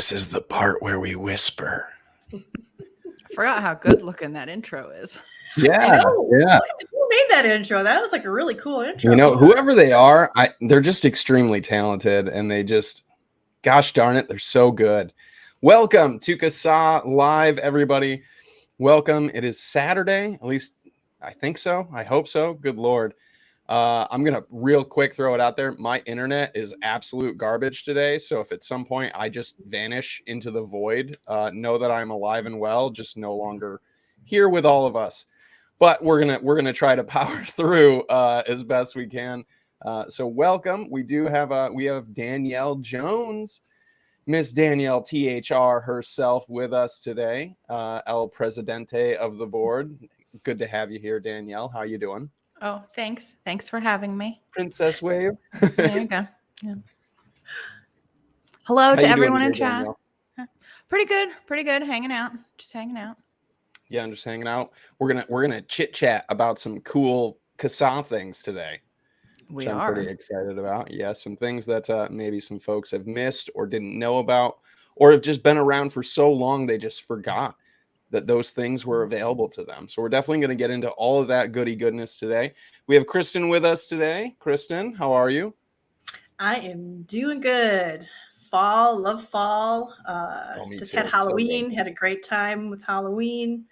This is the part where we whisper. I forgot how good looking that intro is. Yeah. Who made that intro? That was like a really cool intro. You know, whoever they are, they're just extremely talented, and they just, gosh darn it, they're so good. Welcome to CASAA Live, everybody. Welcome. It is Saturday, at least I think so. I hope so. Good Lord. I'm going to real quick throw it out there. My internet is absolute garbage today. So if at some point I just vanish into the void, know that I'm alive and well, just no longer here with all of us. But we're gonna try to power through as best we can. So welcome. We have Danielle Jones, Miss Danielle THR herself with us today, El Presidente of the board. Good to have you here, Danielle. How you doing? Oh, thanks. Thanks for having me. Princess Wave. There you go. Yeah. Hello to everyone in chat. Danielle? Pretty good. Hanging out. Just hanging out. Yeah, I'm just hanging out. We're gonna chit chat about some cool CASAA things today. Which I'm pretty excited about. Yeah, some things that maybe some folks have missed or didn't know about, or have just been around for so long they just forgot that those things were available to them. So we're definitely going to get into all of that goody goodness today. We have Kristen with us today. Kristen, how are you? I am doing good. Fall, love fall. Just had Halloween, had a great time with Halloween.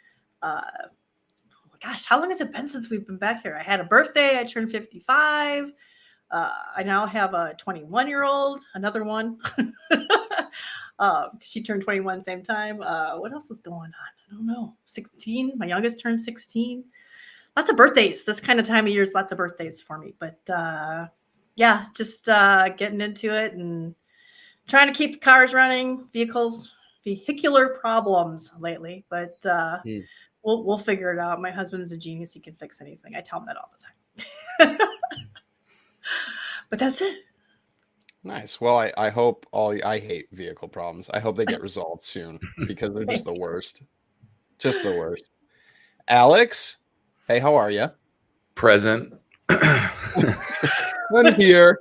Gosh, how long has it been since we've been back here? I had a birthday. I turned 55. I now have a 21-year-old, another one. She turned 21 same time. What else is going on? I don't know. 16. My youngest turned 16. Lots of birthdays. This kind of time of year is lots of birthdays for me. But yeah, just getting into it and trying to keep the cars running, vehicular problems lately. But we'll figure it out. My husband's a genius. He can fix anything. I tell him that all the time. But that's it. Nice. Well, I hope I hate vehicle problems. I hope they get resolved soon because they're just the worst. Just the worst. Alex, hey, how are you? Present. I'm here.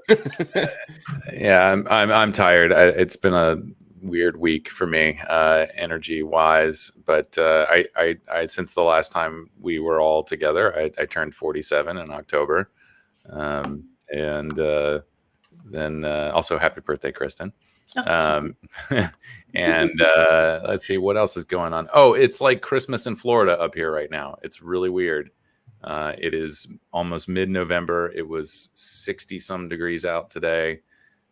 Yeah, I'm tired. It's been a weird week for me, energy wise. But I since the last time we were all together, I turned 47 in October, and then also happy birthday, Kristen. And let's see what else is going on. Oh, it's like Christmas in Florida up here right now. It's really weird. It is almost mid-November. It was 60 some degrees out today,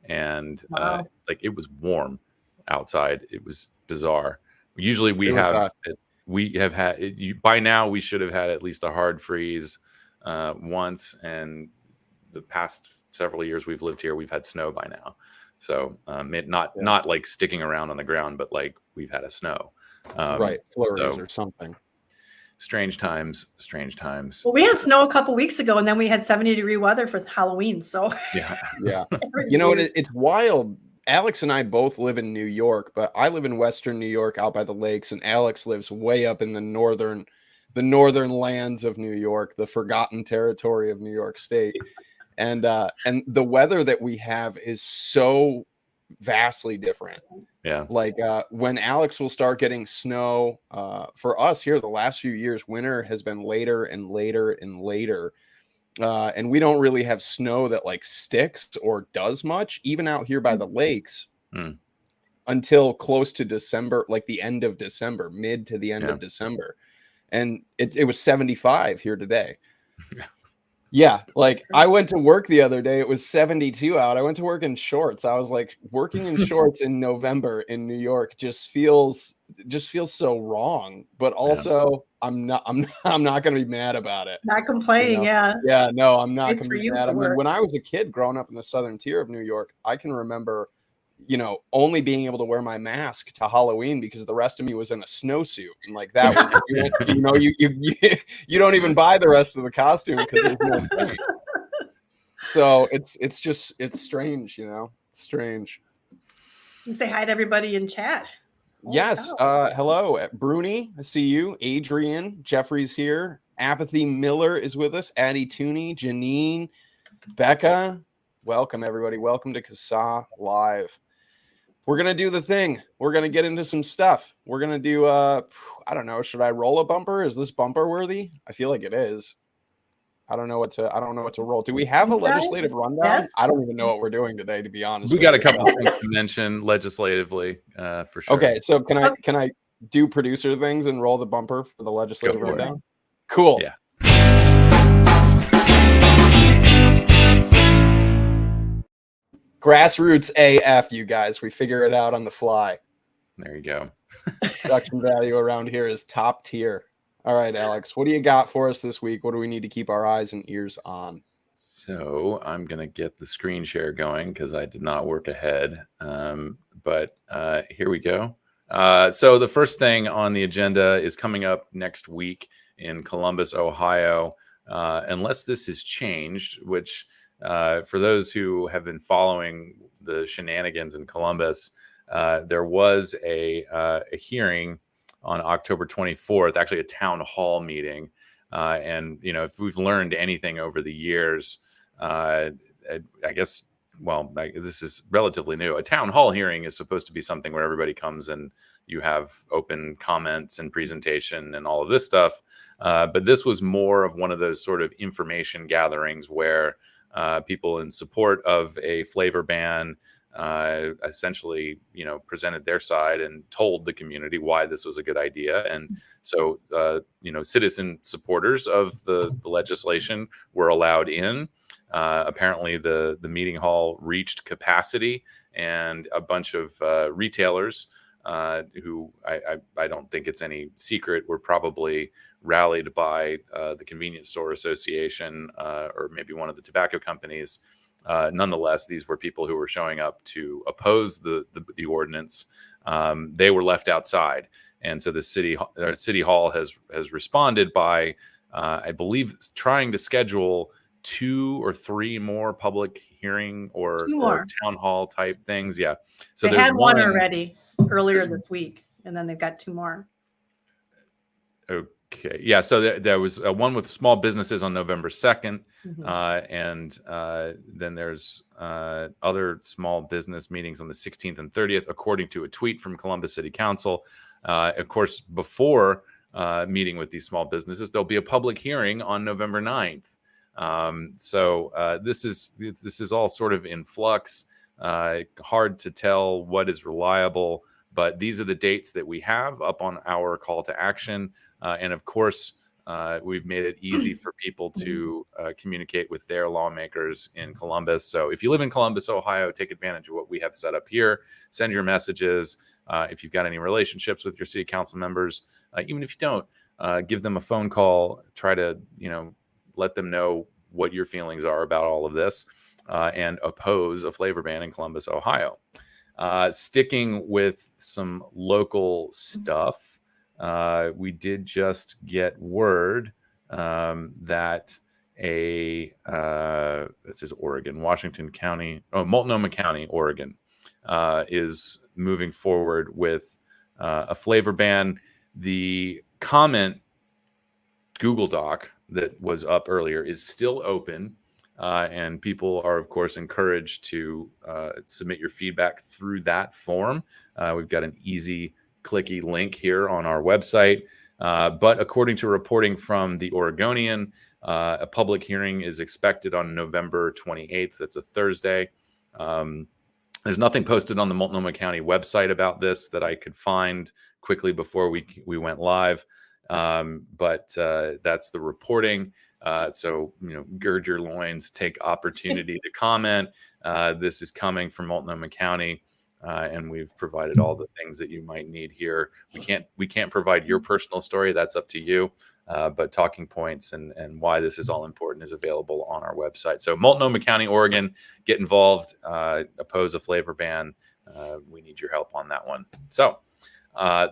and wow. Like it was warm outside. It was bizarre. Usually we have had by now we should have had at least a hard freeze once, and the past several years we've lived here, we've had snow by now. So not like sticking around on the ground, but like we've had a snow. Right, flurries or something. Strange times. Well, we had snow a couple weeks ago, and then we had 70-degree weather for Halloween. So yeah. You know, it's wild. Alex and I both live in New York, but I live in Western New York out by the lakes, and Alex lives way up in the northern lands of New York, the forgotten territory of New York State. And the weather that we have is so vastly different. Yeah. Like when Alex will start getting snow, for us here, the last few years, winter has been later and later and later. And we don't really have snow that like sticks or does much, even out here by the lakes, until close to December, like the end of December, mid to the end of December. And it was 75 here today. Yeah, like I went to work the other day. It was 72 out. I went to work in shorts. I was like, working in shorts in November in New York just feels so wrong. But also, I'm not going to be mad about it. Not complaining, you know? Yeah, no, I'm not going to be mad. I mean, when I was a kid growing up in the southern tier of New York, I can remember, you know, only being able to wear my mask to Halloween because the rest of me was in a snowsuit, and like that was, you don't even buy the rest of the costume because there's no thing. So it's strange, you know, it's strange. You say hi to everybody in chat. Yes, hello, Bruni, I see you. Adrian, Jeffrey's here. Apathy Miller is with us. Addie Tooney, Janine, Becca. Welcome everybody. Welcome to CASAA Live. we're going to do the thing. We're going to get into some stuff. We're going to do, I don't know. Should I roll a bumper? Is this bumper worthy? I feel like it is. I don't know what to roll. Do we have a legislative rundown? Yes. I don't even know what we're doing today, to be honest. We got a couple things to mention legislatively, for sure. Okay, so can I do producer things and roll the bumper for the legislative rundown? Cool. Yeah. Grassroots AF, you guys. We figure it out on the fly. There you go. Production value around here is top tier. All right, Alex, what do you got for us this week? What do we need to keep our eyes and ears on? So I'm going to get the screen share going because I did not work ahead. But here we go. So the first thing on the agenda is coming up next week in Columbus, Ohio. Unless this has changed, which for those who have been following the shenanigans in Columbus, there was a hearing on October 24th, actually a town hall meeting. And, you know, if we've learned anything over the years, I guess, well, this is relatively new. A town hall hearing is supposed to be something where everybody comes and you have open comments and presentation and all of this stuff. But this was more of one of those sort of information gatherings where people in support of a flavor ban essentially, you know, presented their side and told the community why this was a good idea. And so, you know, citizen supporters of the legislation were allowed in. Apparently, the meeting hall reached capacity, and a bunch of retailers who I don't think it's any secret were probably rallied by the Convenience Store Association or maybe one of the tobacco companies. Nonetheless, these were people who were showing up to oppose the ordinance. They were left outside, and so the city hall has responded by, I believe, trying to schedule 2 or 3 more public hearing or town hall type things. Yeah, so they had one already earlier this week, and then they've got 2 more. Okay. Yeah. So there was one with small businesses on November 2nd. And then there's other small business meetings on the 16th and 30th, according to a tweet from Columbus City Council. Of course, before meeting with these small businesses, there'll be a public hearing on November 9th. So this is all sort of in flux. Hard to tell what is reliable, but these are the dates that we have up on our call to action. And of course, we've made it easy for people to communicate with their lawmakers in Columbus. So if you live in Columbus, Ohio, take advantage of what we have set up here. Send your messages. If you've got any relationships with your city council members, even if you don't, give them a phone call. Try to, you know, let them know what your feelings are about all of this and oppose a flavor ban in Columbus, Ohio. Sticking with some local stuff. We did just get word that this is Oregon, Multnomah County, Oregon, is moving forward with a flavor ban. The comment Google Doc that was up earlier is still open, and people are, of course, encouraged to submit your feedback through that form. We've got an easy clicky link here on our website. But according to reporting from the Oregonian, a public hearing is expected on November 28th. That's a Thursday. There's nothing posted on the Multnomah County website about this that I could find quickly before we went live. But that's the reporting. So, you know, gird your loins, take opportunity to comment. This is coming from Multnomah County. And we've provided all the things that you might need here. We can't provide your personal story. That's up to you. But talking points and why this is all important is available on our website. So Multnomah County, Oregon, get involved, oppose a flavor ban. We need your help on that one. So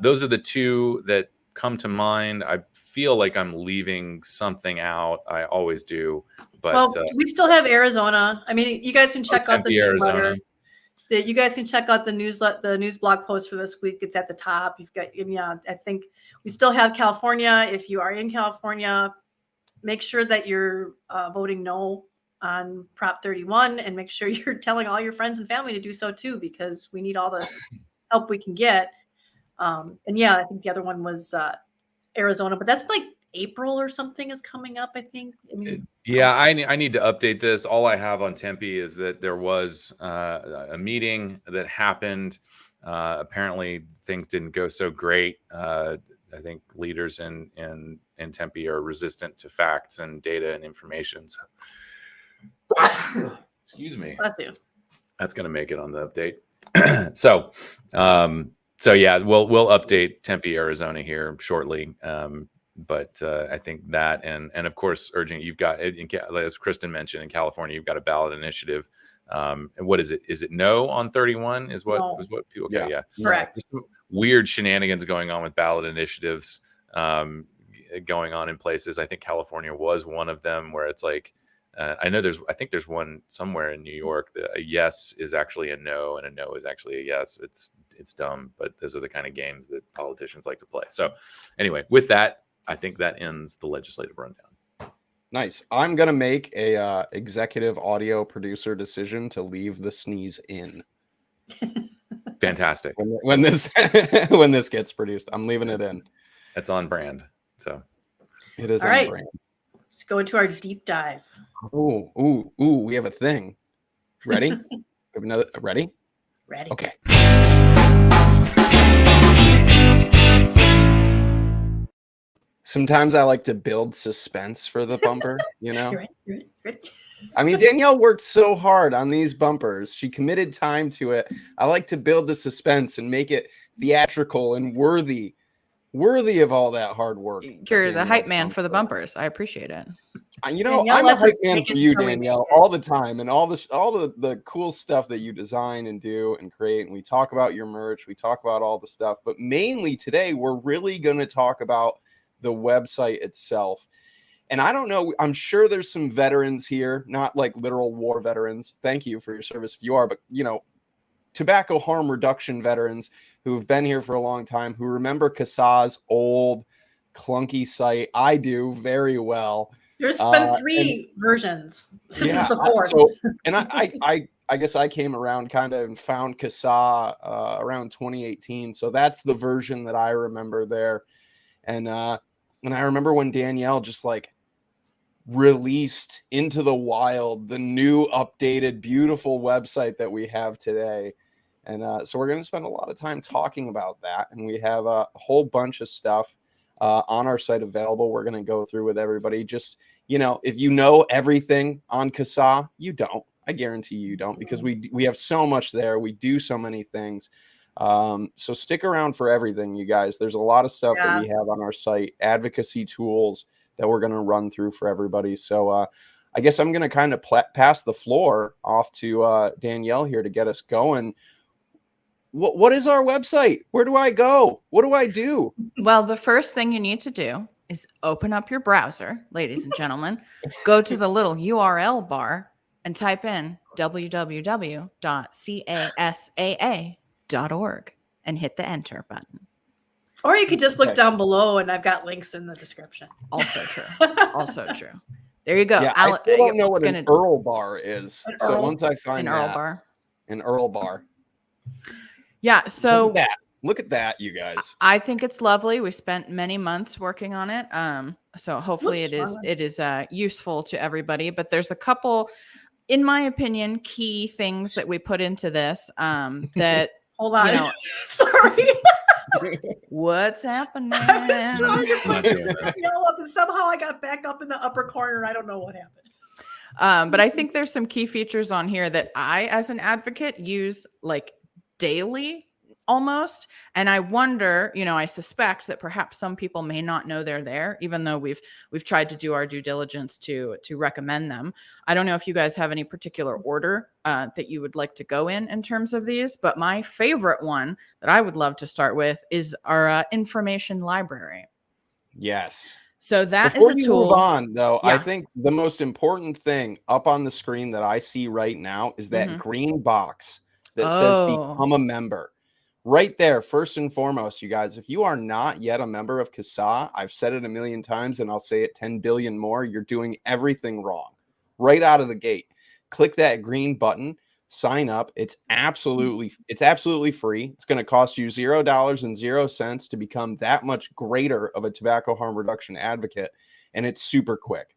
those are the 2 that come to mind. I feel like I'm leaving something out. I always do. But we still have Arizona. I mean, you guys can check out the Arizona. You guys can check out the news blog post for this week. It's at the top. You've got, I think we still have California. If you are in California, make sure that you're voting no on Prop 31, and make sure you're telling all your friends and family to do so too, because we need all the help we can get. And yeah, I think the other one was Arizona, but that's like April or something is coming up, I think. I mean, yeah, I need to update this. All I have on Tempe is that there was a meeting that happened. Apparently, things didn't go so great. I think leaders in Tempe are resistant to facts and data and information. So, excuse me. Bless you. That's going to make it on the update. So yeah, we'll update Tempe, Arizona here shortly. But I think that, and of course, urging, you've got, as Kristen mentioned, in California, you've got a ballot initiative. And what is it? Is it no on 31? Is what people? Okay, yeah. Correct. There's some weird shenanigans going on with ballot initiatives going on in places. I think California was one of them, where it's like, I think there's one somewhere in New York that a yes is actually a no and a no is actually a yes. It's dumb, but those are the kind of games that politicians like to play. So anyway, with that, I think that ends the legislative rundown. Nice. I'm going to make a executive audio producer decision to leave the sneeze in. Fantastic. When this when this gets produced, I'm leaving it in. It's on brand. So it is all on right. brand. Let's go into our deep dive. Ooh, we have a thing. Ready? We have another ready? Ready. Okay. Sometimes I like to build suspense for the bumper, you know? Ready. I mean, Danielle worked so hard on these bumpers. She committed time to it. I like to build the suspense and make it theatrical and worthy of all that hard work. You're the hype man for the bumpers. I appreciate it. You know, Danielle I'm a lets hype us man make for it you, so we Danielle, make it. all the time, and all the cool stuff that you design and do and create. And we talk about your merch, we talk about all the stuff, but mainly today we're really going to talk about the website itself. And I don't know, I'm sure there's some veterans here, not like literal war veterans. Thank you for your service if you are, but you know, tobacco harm reduction veterans who've been here for a long time, who remember CASAA's old clunky site. I do very well. There's been 3 versions. This is the 4th. I guess I came around kind of and found CASAA around 2018. So that's the version that I remember there. And I remember when Danielle just like released into the wild the new updated beautiful website that we have today. And so we're going to spend a lot of time talking about that. And we have a whole bunch of stuff on our site available. We're going to go through with everybody. Just, you know, if you know everything on CASAA, you don't. I guarantee you don't, because we have so much there. We do so many things. So stick around for everything, you guys. There's a lot of stuff that we have on our site, advocacy tools that we're going to run through for everybody. So I guess I'm going to kind of pass the floor off to Danielle here to get us going. What is our website? Where do I go? What do I do? Well, the first thing you need to do is open up your browser, ladies and gentlemen, go to the little URL bar and type in www.casaa.org and hit the enter button. Or you could just look down below, and I've got links in the description. Also true. Also true. There you go. Yeah, I still don't know what an URL bar is. So once I find an URL bar. An URL bar. Yeah, so look at that, you guys. I think it's lovely. We spent many months working on it. So hopefully it is useful to everybody. But there's a couple, in my opinion, key things that we put into this that hold on. You know, sorry. What's happening? I was trying to put Danielle up, and somehow I got back up in the upper corner. I don't know what happened. But I think there's some key features on here that I, as an advocate, use like daily almost. And I wonder, you know, I suspect that perhaps some people may not know they're there, even though we've tried to do our due diligence to recommend them. I don't know if you guys have any particular order that you would like to go in terms of these, but my favorite one that I would love to start with is our information library. Yes. So that Before is a you tool. Move on, though, Yeah. I think the most important thing up on the screen that I see right now is that green box that says become a member. Right there, first and foremost, you guys, if you are not yet a member of CASAA, I've said it a million times and I'll say it 10 billion more, you're doing everything wrong. right out of the gate. Click that green button, sign up. It's absolutely free. It's going to cost you $0 to become that much greater of a tobacco harm reduction advocate. And it's super quick.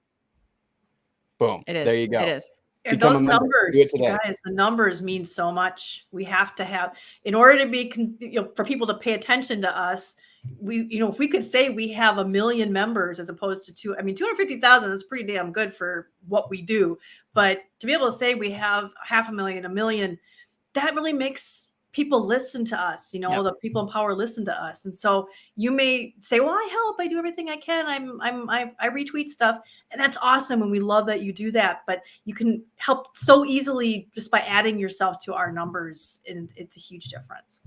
Boom. It is. There you go. It is. And Become those a member. numbers, Do it you today. guys, the numbers mean so much. We have to have, in order to be, for people to pay attention to us, if we could say we have 1 million members as opposed to 250,000 is pretty damn good for what we do. But to be able to say we have 500,000, 1 million, that really makes people listen to us. The people in power listen to us. And so you may say, well, I help, I do everything I can. I retweet stuff, and that's awesome. And we love that you do that, but you can help so easily just by adding yourself to our numbers. And it's a huge difference.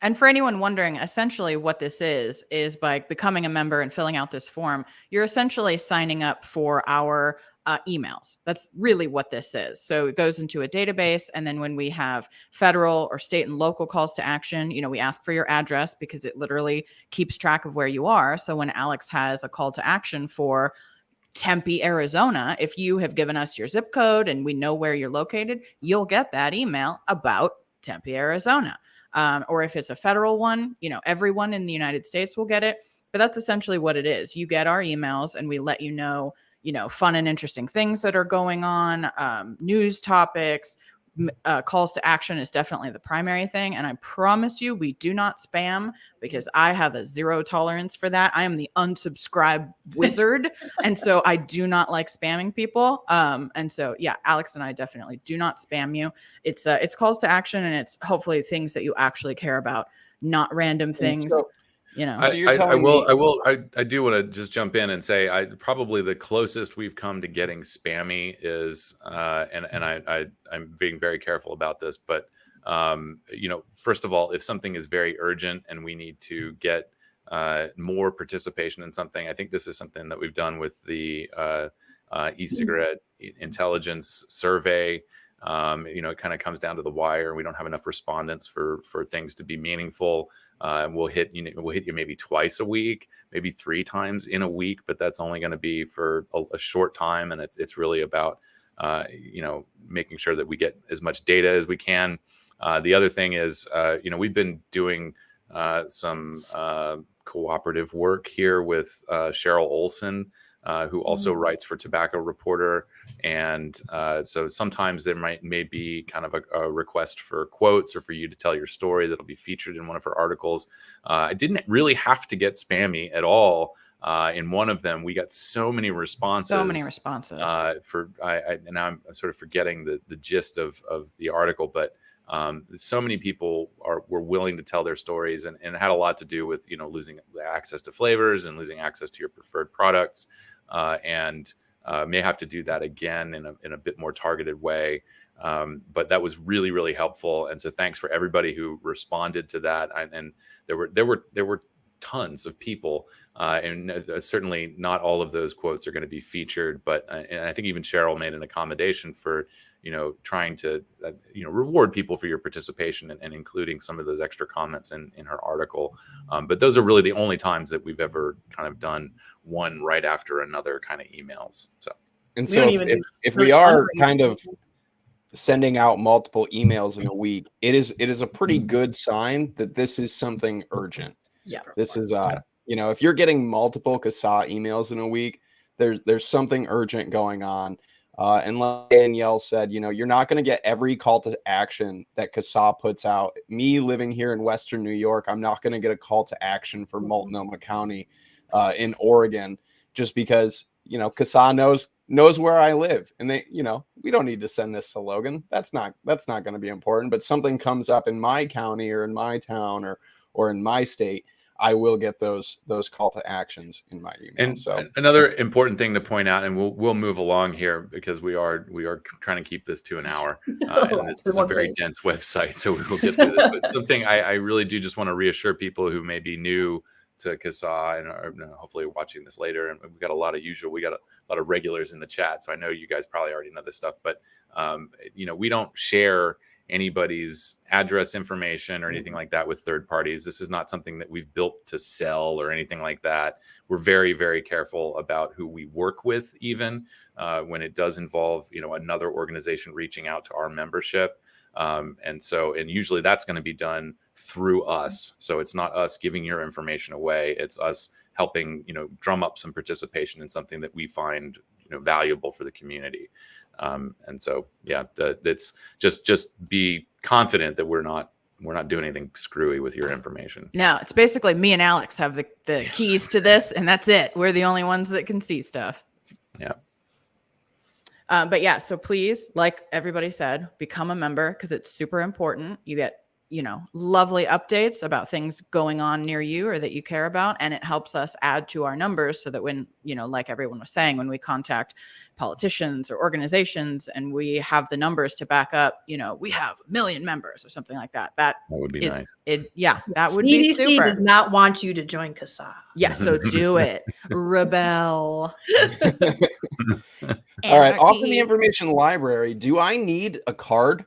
And for anyone wondering, essentially what this is by becoming a member and filling out this form, you're essentially signing up for our emails. That's really what this is. So it goes into a database. And then when we have federal or state and local calls to action, we ask for your address because it literally keeps track of where you are. So when Alex has a call to action for Tempe, Arizona, if you have given us your zip code and we know where you're located, you'll get that email about Tempe, Arizona. Or if it's a federal one, everyone in the United States will get it. But that's essentially what it is. You get our emails and we let you know, fun and interesting things that are going on, news topics, calls to action is definitely the primary thing. And I promise you, we do not spam because I have a zero tolerance for that. I am the unsubscribe wizard. And so I do not like spamming people. And so, yeah, Alex and I definitely do not spam you. It's calls to action, and it's hopefully things that you actually care about, not random things. So you're I telling me, I do want to just jump in and say probably the closest we've come to getting spammy is and I'm being very careful about this, but first of all, if something is very urgent and we need to get more participation in something, I think this is something that we've done with the e-cigarette intelligence survey. It kind of comes down to the wire. We don't have enough respondents for things to be meaningful. We'll hit you maybe twice a week, maybe 3 times in a week, but that's only going to be for a short time. And it's really about, making sure that we get as much data as we can. The other thing is, we've been doing some cooperative work here with Cheryl Olson, who also writes for Tobacco Reporter. And so sometimes there may be kind of a request for quotes or for you to tell your story that'll be featured in one of her articles. I didn't really have to get spammy at all. In one of them, we got so many responses. And now I'm sort of forgetting the gist of the article, but so many people were willing to tell their stories, and it had a lot to do with losing access to flavors and losing access to your preferred products, and may have to do that again in a bit more targeted way. But that was really, really helpful, and so thanks for everybody who responded to that. And there were tons of people, and certainly not all of those quotes are going to be featured. But and I think even Cheryl made an accommodation for trying to reward people for your participation and including some of those extra comments in her article. But those are really the only times that we've ever kind of done one right after another kind of emails. So if we are kind of sending out multiple emails in a week, it is a pretty good sign that this is something urgent. Yeah. This is if you're getting multiple CASAA emails in a week, there's something urgent going on. And like Danielle said, you're not going to get every call to action that CASAA puts out. Me living here in Western New York, I'm not going to get a call to action for Multnomah County in Oregon, just because, CASAA knows where I live, and they, we don't need to send this to Logan. That's not going to be important. But something comes up in my county or in my town or in my state, I will get those call to actions in my email. And so another important thing to point out, and we'll move along here because we are trying to keep this to an hour. And it's a very dense website, so we'll get through this. But something I really do just want to reassure people who may be new to CASAA and are hopefully watching this later. And we got a lot of regulars in the chat, so I know you guys probably already know this stuff. But we don't share anybody's address information or anything like that with third parties. This is not something that we've built to sell or anything like that. We're very, very careful about who we work with, even when it does involve, another organization reaching out to our membership. And usually that's going to be done through us. So it's not us giving your information away. It's us helping, drum up some participation in something that we find, valuable for the community. That's just be confident that we're not doing anything screwy with your information. No, it's basically me and Alex have the keys to this, and that's it. We're the only ones that can see stuff. Yeah. But yeah, so please, like everybody said, become a member because it's super important. You get, lovely updates about things going on near you or that you care about. And it helps us add to our numbers so that when, like everyone was saying, when we contact politicians or organizations and we have the numbers to back up, we have 1 million members or something like that. That would be nice. That would be super. CDC does not want you to join CASAA. Yeah, so do it. Rebel. All right, off in the information library. Do I need a card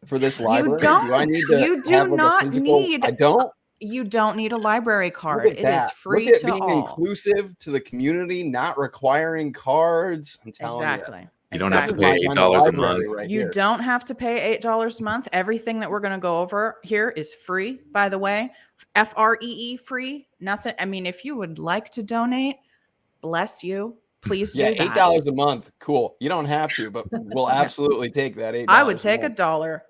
for this library? You don't. Do I need to you do have like not a physical... need. I don't. You don't need a library card. Look at It that. is free Look at to being all. inclusive to the community, not requiring cards. I'm telling Exactly. You don't have to pay $8 a month. You don't have to pay $8 a month. Everything that we're going to go over here is free, by the way. FREE free. Nothing. I mean, if you would like to donate, bless you. Please do that. $8 a month. Cool. You don't have to, but we'll absolutely take that $8. I would take $1.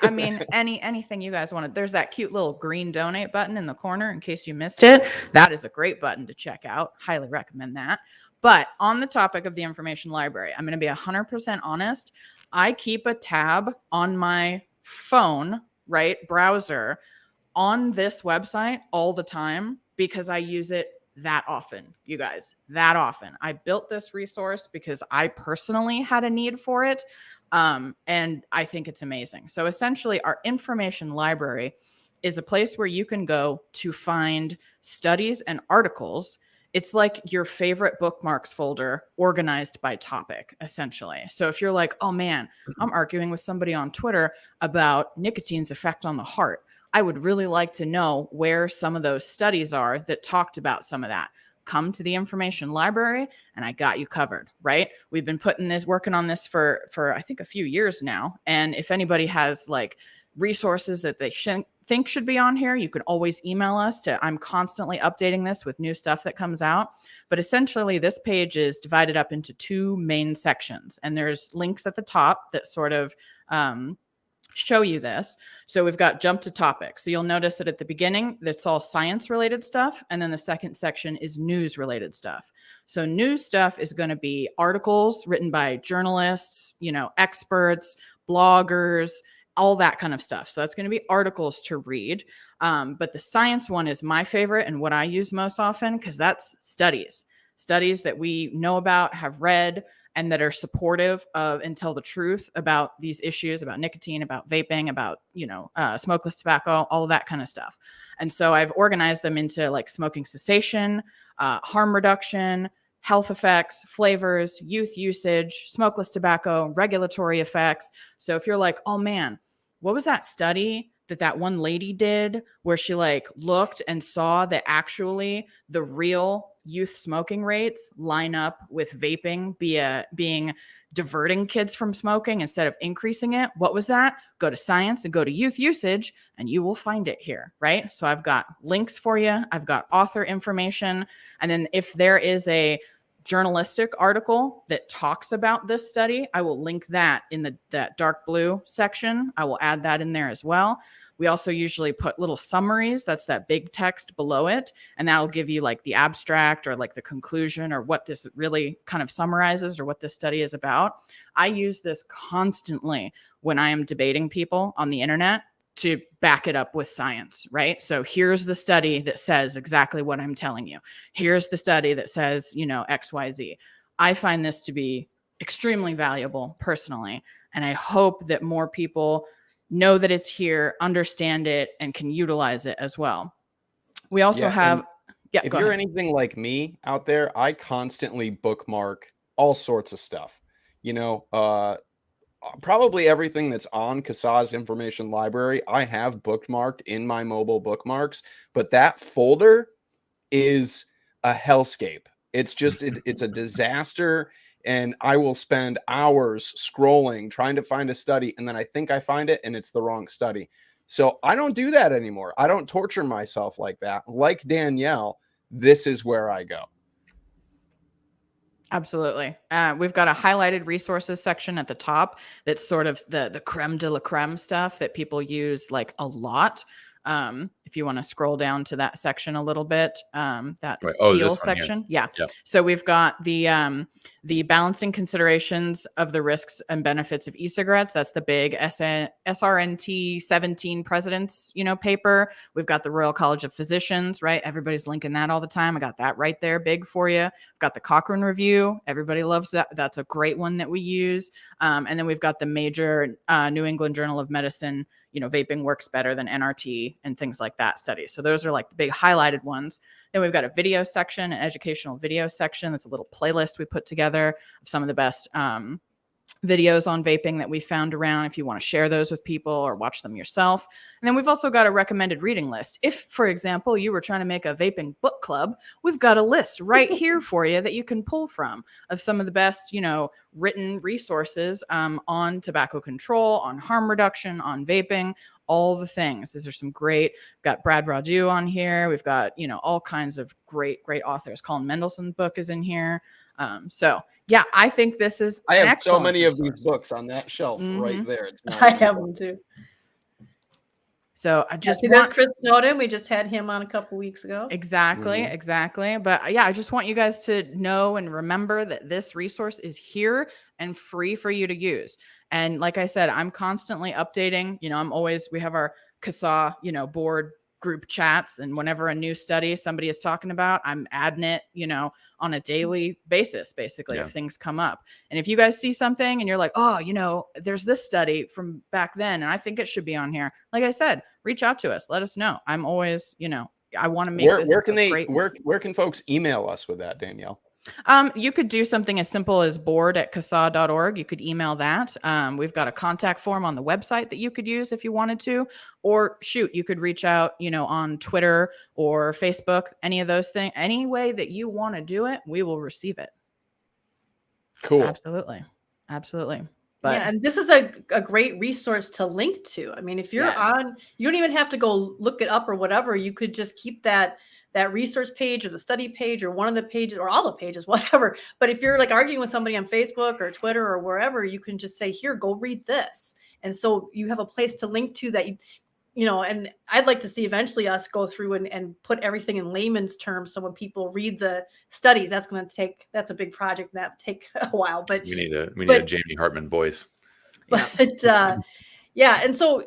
I mean, anything you guys want. There's that cute little green donate button in the corner in case you missed it. That is a great button to check out. Highly recommend that. But on the topic of the information library, I'm going to be 100% honest. I keep a tab on my phone, browser, on this website all the time because I use it that often, you guys, that often. I built this resource because I personally had a need for it. And I think it's amazing. So essentially our information library is a place where you can go to find studies and articles. It's like your favorite bookmarks folder organized by topic, essentially. So if you're like, oh man, I'm arguing with somebody on Twitter about nicotine's effect on the heart, I would really like to know where some of those studies are that talked about some of that. Come to the information library and I got you covered, right? We've been working on this for I think a few years now. And if anybody has like resources that they think should be on here, you can always email us I'm constantly updating this with new stuff that comes out. But essentially this page is divided up into 2 main sections and there's links at the top that sort of, show you this. So we've got jump to topic. So you'll notice that at the beginning, that's all science related stuff. And then the second section is news related stuff. So news stuff is going to be articles written by journalists, experts, bloggers, all that kind of stuff. So that's going to be articles to read. But the science one is my favorite and what I use most often because that's studies that we know about, have read, and that are supportive of and tell the truth about these issues, about nicotine, about vaping, about, smokeless tobacco, all of that kind of stuff. And so I've organized them into like smoking cessation, harm reduction, health effects, flavors, youth usage, smokeless tobacco, regulatory effects. So if you're like, oh man, what was that study that one lady did where she like looked and saw that actually the real youth smoking rates line up with vaping being diverting kids from smoking instead of increasing it? What was that? Go to science and go to youth usage and you will find it here, right? So I've got links for you. I've got author information. And then if there is a journalistic article that talks about this study, I will link that in that dark blue section. I will add that in there as well. We also usually put little summaries. That's that big text below it. And that'll give you like the abstract or like the conclusion or what this really kind of summarizes or what this study is about. I use this constantly when I am debating people on the internet to back it up with science, right? So here's the study that says exactly what I'm telling you. Here's the study that says, X, Y, Z. I find this to be extremely valuable personally. And I hope that more people know that it's here, understand it, and can utilize it as well. We also have, if you're anything like me out there, I constantly bookmark all sorts of stuff. probably everything that's on CASAA's information library, I have bookmarked in my mobile bookmarks, but that folder is a hellscape. It's just, it's a disaster. And I will spend hours scrolling, trying to find a study. And then I think I find it and it's the wrong study. So I don't do that anymore. I don't torture myself like that. Like Danielle, this is where I go. Absolutely. We've got a highlighted resources section at the top. That's sort of the creme de la creme stuff that people use like a lot. If you want to scroll down to that section a little bit, that right. Oh, heal this one here. section. Yeah. Yep. So we've got the balancing considerations of the risks and benefits of e-cigarettes. That's the big SRNT 17 presidents, paper. We've got the Royal College of Physicians, right? Everybody's linking that all the time. I got that right there, big for you. We've got the Cochrane Review. Everybody loves that. That's a great one that we use. And then we've got the major New England Journal of Medicine, vaping works better than NRT and things like that studies. So those are like the big highlighted ones. Then we've got a video section, an educational video section. That's a little playlist we put together of some of the best videos on vaping that we found around if you want to share those with people or watch them yourself. And then we've also got a recommended reading list. If, for example, you were trying to make a vaping book club, we've got a list right here for you that you can pull from of some of the best, written resources on tobacco control, on harm reduction, on vaping, all the things. These are some great, got Brad Radu on here. We've got, all kinds of great authors. Colin Mendelssohn's book is in here. So yeah, I think this is I an have so many resource. of these books on that shelf right there. It's not I have them too. So I just there's Chris Snowden. We just had him on a couple weeks ago. Exactly. But yeah, I just want you guys to know and remember that this resource is here and free for you to use. And like I said, I'm constantly updating. We have our CASAA, board group chats, and whenever a new study somebody is talking about, I'm adding it, on a daily basis, basically, if things come up. And if you guys see something and you're like, oh, there's this study from back then, and I think it should be on here. Like I said, reach out to us. Let us know. I'm always, I want to make where can folks email us with that, Danielle? You could do something as simple as board@CASAA.org. You could email that. We've got a contact form on the website that you could use if you wanted to, or you could reach out, on Twitter or Facebook, any of those things, any way that you want to do it, we will receive it. Cool. Absolutely. But yeah, and this is a great resource to link to. I mean, if you're on, you don't even have to go look it up or whatever. You could just keep that resource page or the study page or one of the pages or all the pages, whatever. But if you're like arguing with somebody on Facebook or Twitter or wherever, you can just say, here, go read this. And so you have a place to link to that, and I'd like to see eventually us go through and put everything in layman's terms. So when people read the studies, that's a big project that would take a while, but we need a Jamie Hartman voice. But and so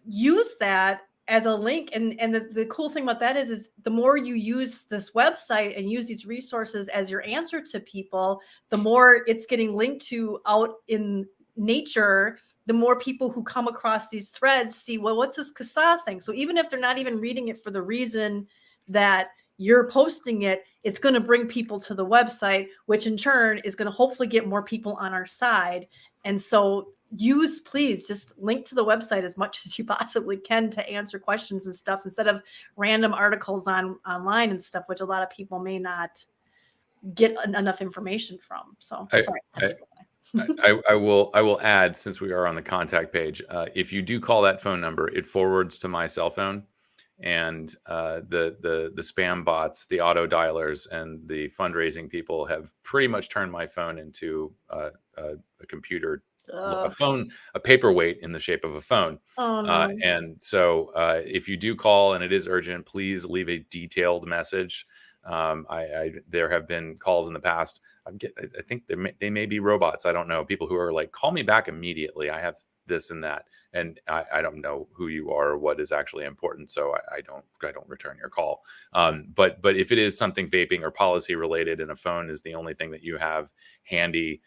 use that as a link. And the cool thing about that is the more you use this website and use these resources as your answer to people, the more it's getting linked to out in nature, the more people who come across these threads see, well, what's this CASAA thing? So even if they're not even reading it for the reason that you're posting it, it's going to bring people to the website, which in turn is going to hopefully get more people on our side. And so please just link to the website as much as you possibly can to answer questions and stuff instead of random articles online and stuff, which a lot of people may not get enough information from. So I will add, since we are on the contact page, if you do call that phone number, it forwards to my cell phone, and the spam bots, the auto dialers, and the fundraising people have pretty much turned my phone into a computer. A paperweight in the shape of a phone. Oh, no. And so if you do call and it is urgent, please leave a detailed message. There have been calls in the past. I think they may be robots. I don't know. People who are like, call me back immediately. I have this and that. And I don't know who you are or what is actually important. So I don't return your call. But if it is something vaping or policy related and a phone is the only thing that you have handy,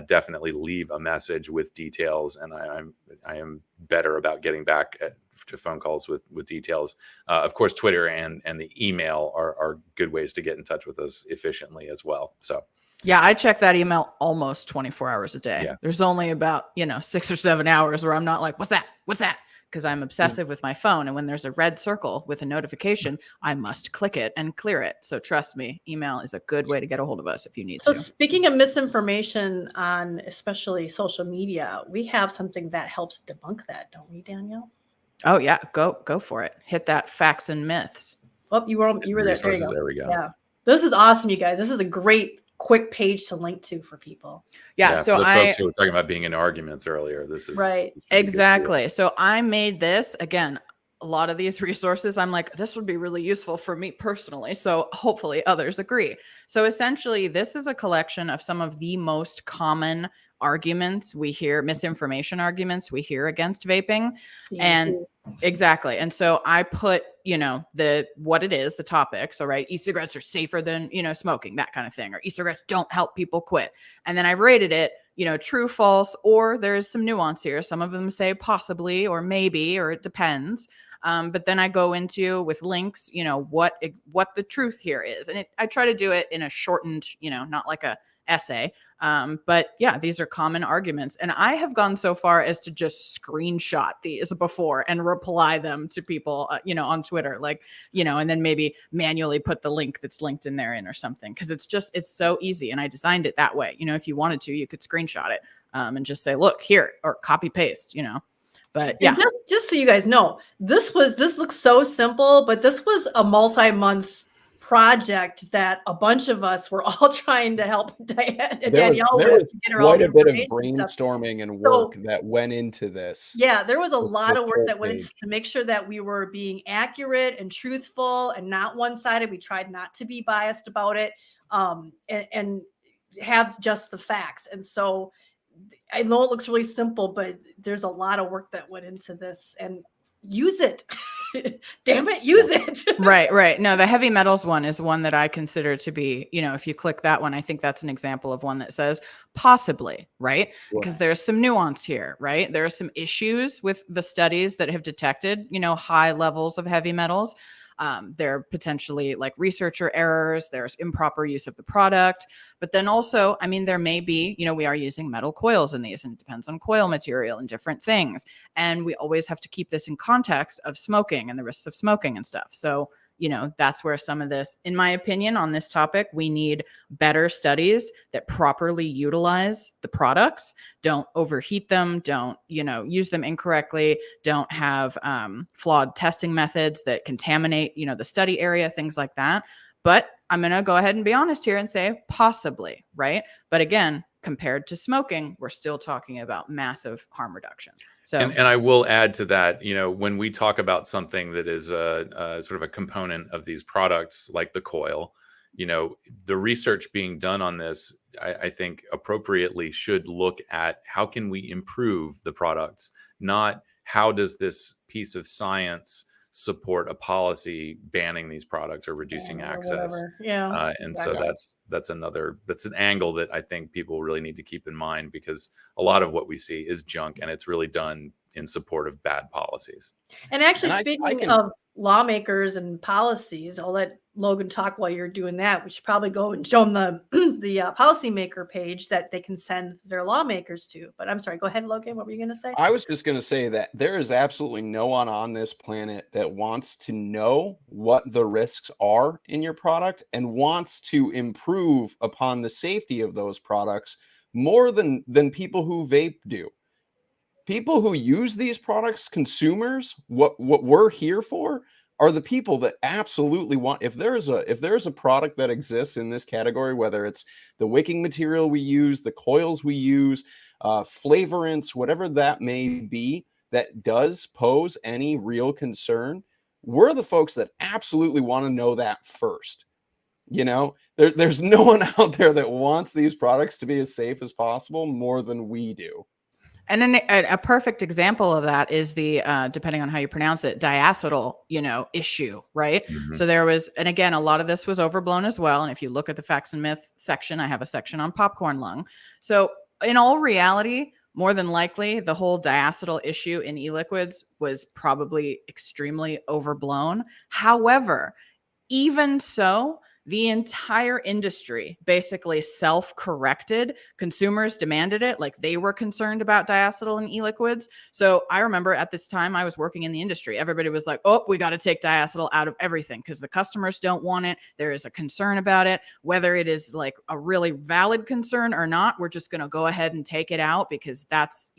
definitely leave a message with details. And I am better about getting back to phone calls with details. Of course, Twitter and the email are good ways to get in touch with us efficiently as well. So Yeah, I check that email almost 24 hours a day. Yeah. There's only about, 6 or 7 hours where I'm not like, what's that? What's that? Because I'm obsessive with my phone. And when there's a red circle with a notification, I must click it and clear it. So trust me, email is a good way to get a hold of us if you need So to. speaking of misinformation on especially social media, we have something that helps debunk that, don't we, Danielle? Oh yeah, go for it. Hit that facts and myths. Oh, you were there. There you go. There we go. Yeah. This is awesome, you guys. This is a great quick page to link to for people. Yeah, so for the folks who were talking about being in arguments earlier, this is right. Exactly. So I made this again. A lot of these resources, I'm like, this would be really useful for me personally. So hopefully others agree. So essentially, this is a collection of some of the most common arguments we hear, misinformation arguments we hear against vaping. CDC. And exactly. And so I put, what it is, the topic. So, right, e-cigarettes are safer than, smoking, that kind of thing, or e-cigarettes don't help people quit. And then I've rated it, true, false, or there's some nuance here. Some of them say possibly, or maybe, or it depends. But then I go into with links, what the truth here is. And I try to do it in a shortened, not like a essay. But yeah, these are common arguments. And I have gone so far as to just screenshot these before and reply them to people, on Twitter, and then maybe manually put the link that's linked in there in or something. Cause it's so easy. And I designed it that way. If you wanted to, you could screenshot it, and just say, look here, or copy paste, But yeah, just so you guys know, this looks so simple, but this was a multi-month project that a bunch of us were all trying to help Danielle with. There was quite a bit of brainstorming and work that went into this. Yeah, there was a lot of work that went into to make sure that we were being accurate and truthful and not one-sided. We tried not to be biased about it, and have just the facts. And so I know it looks really simple, but there's a lot of work that went into this, and use it. Damn it, use it. Right. No, the heavy metals one is one that I consider to be, if you click that one, I think that's an example of one that says possibly, right? Because there's some nuance here, right? There are some issues with the studies that have detected, high levels of heavy metals. There are potentially like researcher errors, there's improper use of the product, but then also, there may be, we are using metal coils in these, and it depends on coil material and different things. And we always have to keep this in context of smoking and the risks of smoking and stuff. So, that's where some of this, in my opinion, on this topic, we need better studies that properly utilize the products, don't overheat them, don't, use them incorrectly, don't have flawed testing methods that contaminate, the study area, things like that. But I'm going to go ahead and be honest here and say possibly, right? But again, compared to smoking, we're still talking about massive harm reduction. So, and I will add to that, when we talk about something that is a sort of a component of these products, like the coil, the research being done on this, I think appropriately should look at how can we improve the products, not how does this piece of science support a policy banning these products or reducing access. And exactly. So that's an angle that I think people really need to keep in mind, because a lot of what we see is junk, and it's really done in support of bad policies. And actually, speaking of lawmakers and policies, I'll let Logan talk while you're doing that. We should probably go and show them the policymaker page that they can send their lawmakers to. But I'm sorry, go ahead, Logan. What were you going to say? I was just going to say that there is absolutely no one on this planet that wants to know what the risks are in your product and wants to improve upon the safety of those products more than people who vape do. People who use these products, consumers, what we're here for are the people that absolutely want, if there's a product that exists in this category, whether it's the wicking material we use, the coils we use, flavorants, whatever that may be, that does pose any real concern, we're the folks that absolutely want to know that first. There's no one out there that wants these products to be as safe as possible more than we do. And then a perfect example of that is the, depending on how you pronounce it, diacetyl, issue, right? Mm-hmm. So there was, and again, a lot of this was overblown as well. And if you look at the facts and myths section, I have a section on popcorn lung. So in all reality, more than likely, the whole diacetyl issue in e-liquids was probably extremely overblown. However, even so, the entire industry basically self-corrected. Consumers demanded it, like they were concerned about diacetyl and e-liquids. So I remember at this time I was working in the industry. Everybody was like, oh, we got to take diacetyl out of everything because the customers don't want it. There is a concern about it. Whether it is like a really valid concern or not, we're just going to go ahead and take it out because that's,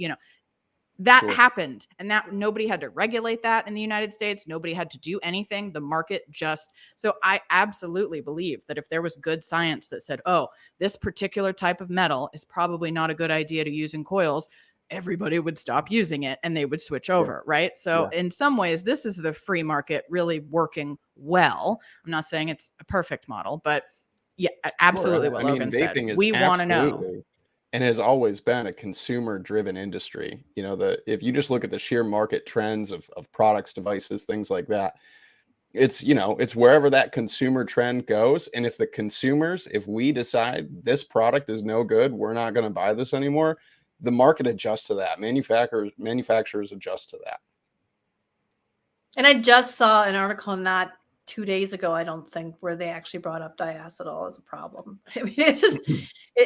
that Sure. happened, and that nobody had to regulate that in the United States. Nobody had to do anything. The market just, so I absolutely believe that if there was good science that said, oh, this particular type of metal is probably not a good idea to use in coils, everybody would stop using it and they would switch over. Right. So in some ways, this is the free market really working well. I'm not saying it's a perfect model, but yeah, absolutely. What Logan said, we want to know. And has always been a consumer-driven industry. If you just look at the sheer market trends of products, devices, things like that, it's wherever that consumer trend goes. And if the consumers, if we decide this product is no good, we're not going to buy this anymore, the market adjusts to that. Manufacturers adjust to that. And I just saw an article not 2 days ago, I don't think, where they actually brought up diacetyl as a problem. I mean, it's just,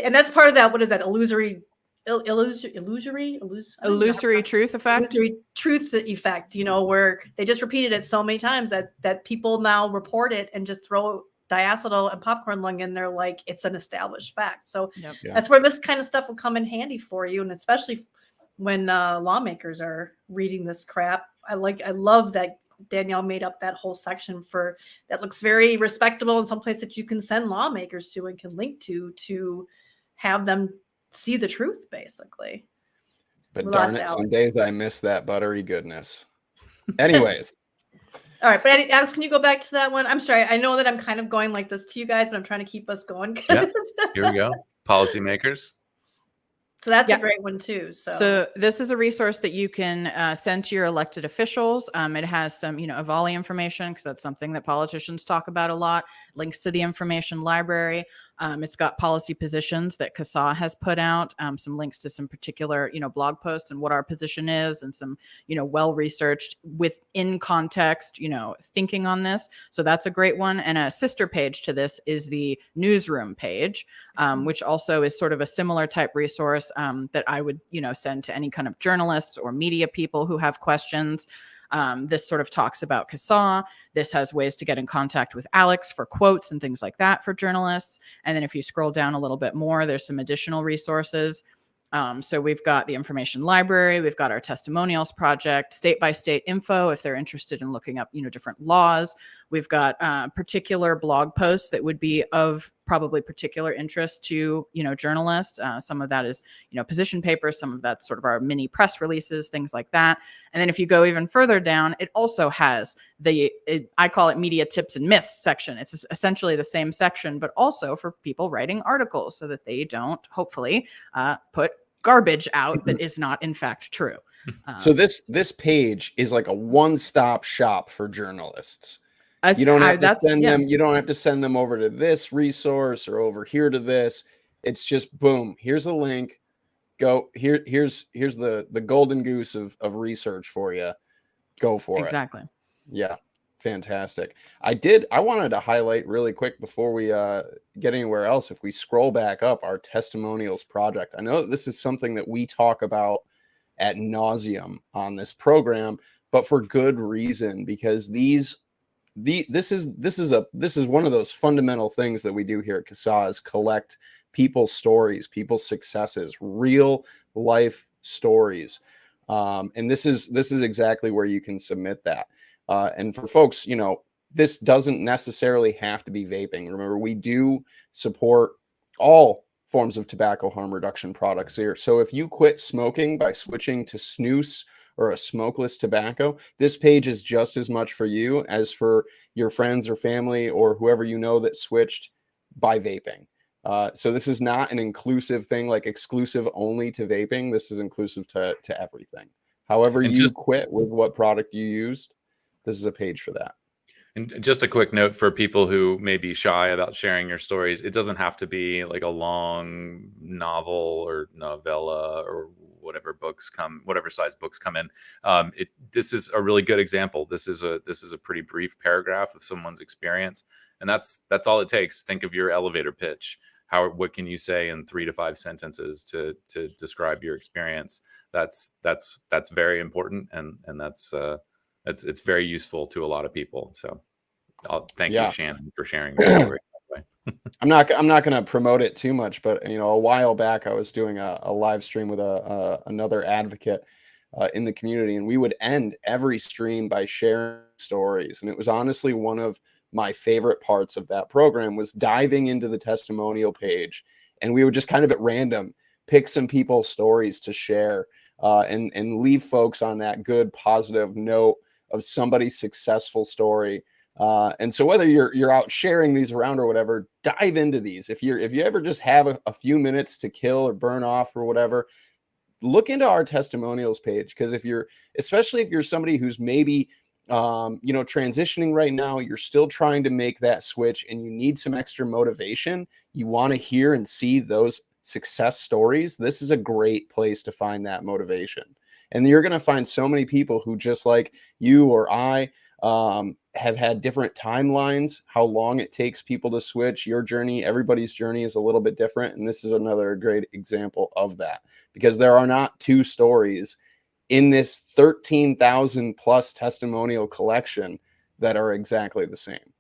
and that's part of that. What is that? Illusory truth effect. Illusory truth effect. Where they just repeated it so many times that people now report it and just throw diacetyl and popcorn lung in there like it's an established fact. So that's where this kind of stuff will come in handy for you, and especially when lawmakers are reading this crap. I love that Danielle made up that whole section that looks very respectable and someplace that you can send lawmakers to and can link to have them see the truth, basically. But darn it, some days I miss that buttery goodness. Anyways. All right, but Alex, can you go back to that one? I'm sorry. I know that I'm kind of going like this to you guys, but I'm trying to keep us going. Yeah. Here we go. Policymakers. So that's a great one too. So this is a resource that you can send to your elected officials. It has some, Avali information because that's something that politicians talk about a lot. Links to the information library. It's got policy positions that CASAA has put out. Some links to some particular, blog posts and what our position is, and some, well-researched within context, thinking on this. So that's a great one. And a sister page to this is the Newsroom page, which also is sort of a similar type resource that I would, send to any kind of journalists or media people who have questions. This sort of talks about CASAA. This has ways to get in contact with Alex for quotes and things like that for journalists. And then if you scroll down a little bit more, there's some additional resources. So we've got the information library, we've got our testimonials project, state by state info if they're interested in looking up, different laws. We've got particular blog posts that would be of probably particular interest to, journalists. Some of that is, position papers, some of that's sort of our mini press releases, things like that. And then if you go even further down, it also has I call it media tips and myths section. It's essentially the same section, but also for people writing articles so that they don't, hopefully, put garbage out that is not in fact true. So this page is like a one-stop shop for journalists. You don't have to send them. You don't have to send them over to this resource or over here to this. It's just boom. Here's a link. Go here. Here's the golden goose of research for you. Go for it. Exactly. Yeah, fantastic. I wanted to highlight really quick before we get anywhere else. If we scroll back up, our testimonials project. I know that this is something that we talk about ad nauseum on this program, but for good reason, because this is one of those fundamental things that we do here at CASAA is collect people's stories, people's successes, real life stories. And this is exactly where you can submit that. And for folks, this doesn't necessarily have to be vaping. Remember, we do support all forms of tobacco harm reduction products here. So if you quit smoking by switching to snus or a smokeless tobacco, this page is just as much for you as for your friends or family or whoever that switched by vaping. So this is not an inclusive thing, like exclusive only to vaping. This is inclusive to everything. However you quit with what product you used, this is a page for that. And just a quick note for people who may be shy about sharing your stories. It doesn't have to be like a long novel or novella or whatever size books come in. This is a really good example. This is a pretty brief paragraph of someone's experience. And that's all it takes. Think of your elevator pitch. What can you say in 3 to 5 sentences to describe your experience? That's very important, and it's very useful to a lot of people. So I'll thank you, Shannon, for sharing your story. I'm not going to promote it too much, but a while back I was doing a live stream with another advocate in the community, and we would end every stream by sharing stories. And it was honestly one of my favorite parts of that program was diving into the testimonial page, and we would just kind of at random pick some people's stories to share and leave folks on that good positive note of somebody's successful story. And so whether you're out sharing these around or whatever, dive into these. If you ever just have a few minutes to kill or burn off or whatever, look into our testimonials page. Because especially if you're somebody who's maybe transitioning right now, you're still trying to make that switch and you need some extra motivation, you want to hear and see those success stories, this is a great place to find that motivation. And you're going to find so many people who, just like you or I, have had different timelines, how long it takes people to switch. Your journey, everybody's journey is a little bit different. And this is another great example of that, because there are not two stories in this 13,000 plus testimonial collection that are exactly the same.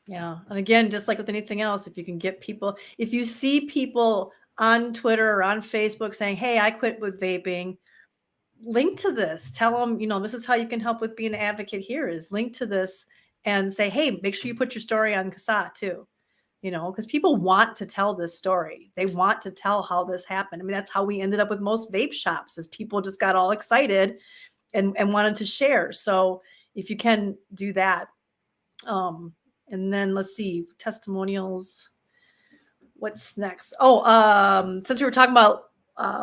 Yeah. And again, just like with anything else, if you can get people, if you see people on Twitter or on Facebook saying, hey, I quit with vaping, link to this, tell them, this is how you can help with being an advocate here, is link to this and say, hey, make sure you put your story on CASAA too. Because people want to tell this story. They want to tell how this happened. I mean, that's how we ended up with most vape shops, is people just got all excited and wanted to share. So if you can do that. And then let's see, testimonials. What's next? Since we were talking about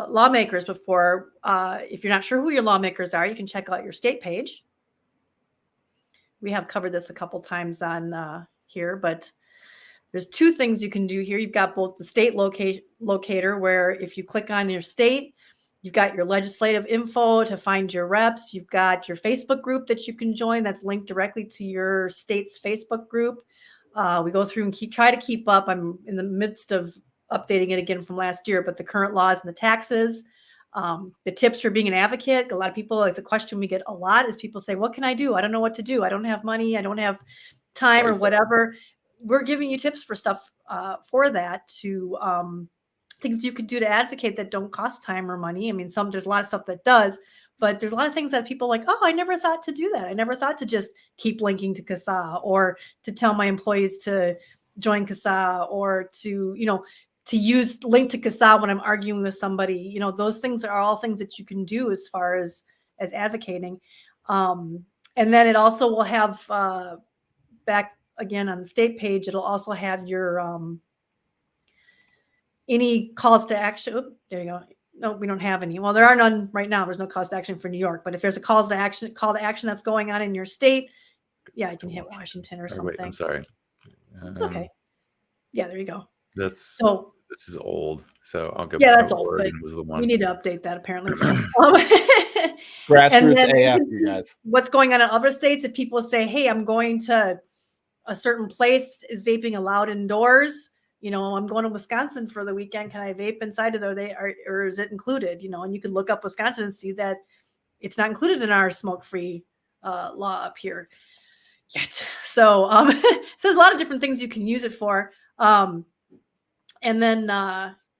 lawmakers before, if you're not sure who your lawmakers are, you can check out your state page. We have covered this a couple times on here, but there's two things you can do here. You've got both the state locator, where if you click on your state, you've got your legislative info to find your reps. You've got your Facebook group that you can join that's linked directly to your state's Facebook group. We go through and try to keep up. I'm in the midst of updating it again from last year, but the current laws and the taxes, the tips for being an advocate. A lot of people, it's a question we get a lot, is people say, what can I do? I don't know what to do. I don't have money. I don't have time or whatever. We're giving you tips for stuff for that, to things you could do to advocate that don't cost time or money. I mean, there's a lot of stuff that does, but there's a lot of things that people like, oh, I never thought to do that. I never thought to just keep linking to CASAA, or to tell my employees to join CASAA, or to use link to CASAA when I'm arguing with somebody. Those things are all things that you can do as far as advocating. And then it also will have back again on the state page, it'll also have your any calls to action. Oop, there you go. No, we don't have any. Well, there are none right now. There's no calls to action for New York, but if there's a call to action that's going on in your state, yeah, you can hit Washington or something. Wait, I'm sorry. It's okay. Yeah, there you go. This is old, so I'll go. Yeah, that's old. But was the one. We need to update that apparently. Grassroots AF, you guys. What's going on in other states? If people say, "Hey, I'm going to a certain place, is vaping allowed indoors? I'm going to Wisconsin for the weekend. Can I vape inside of there? Or is it included? And you can look up Wisconsin and see that it's not included in our smoke-free law up here yet. So, so there's a lot of different things you can use it for. And then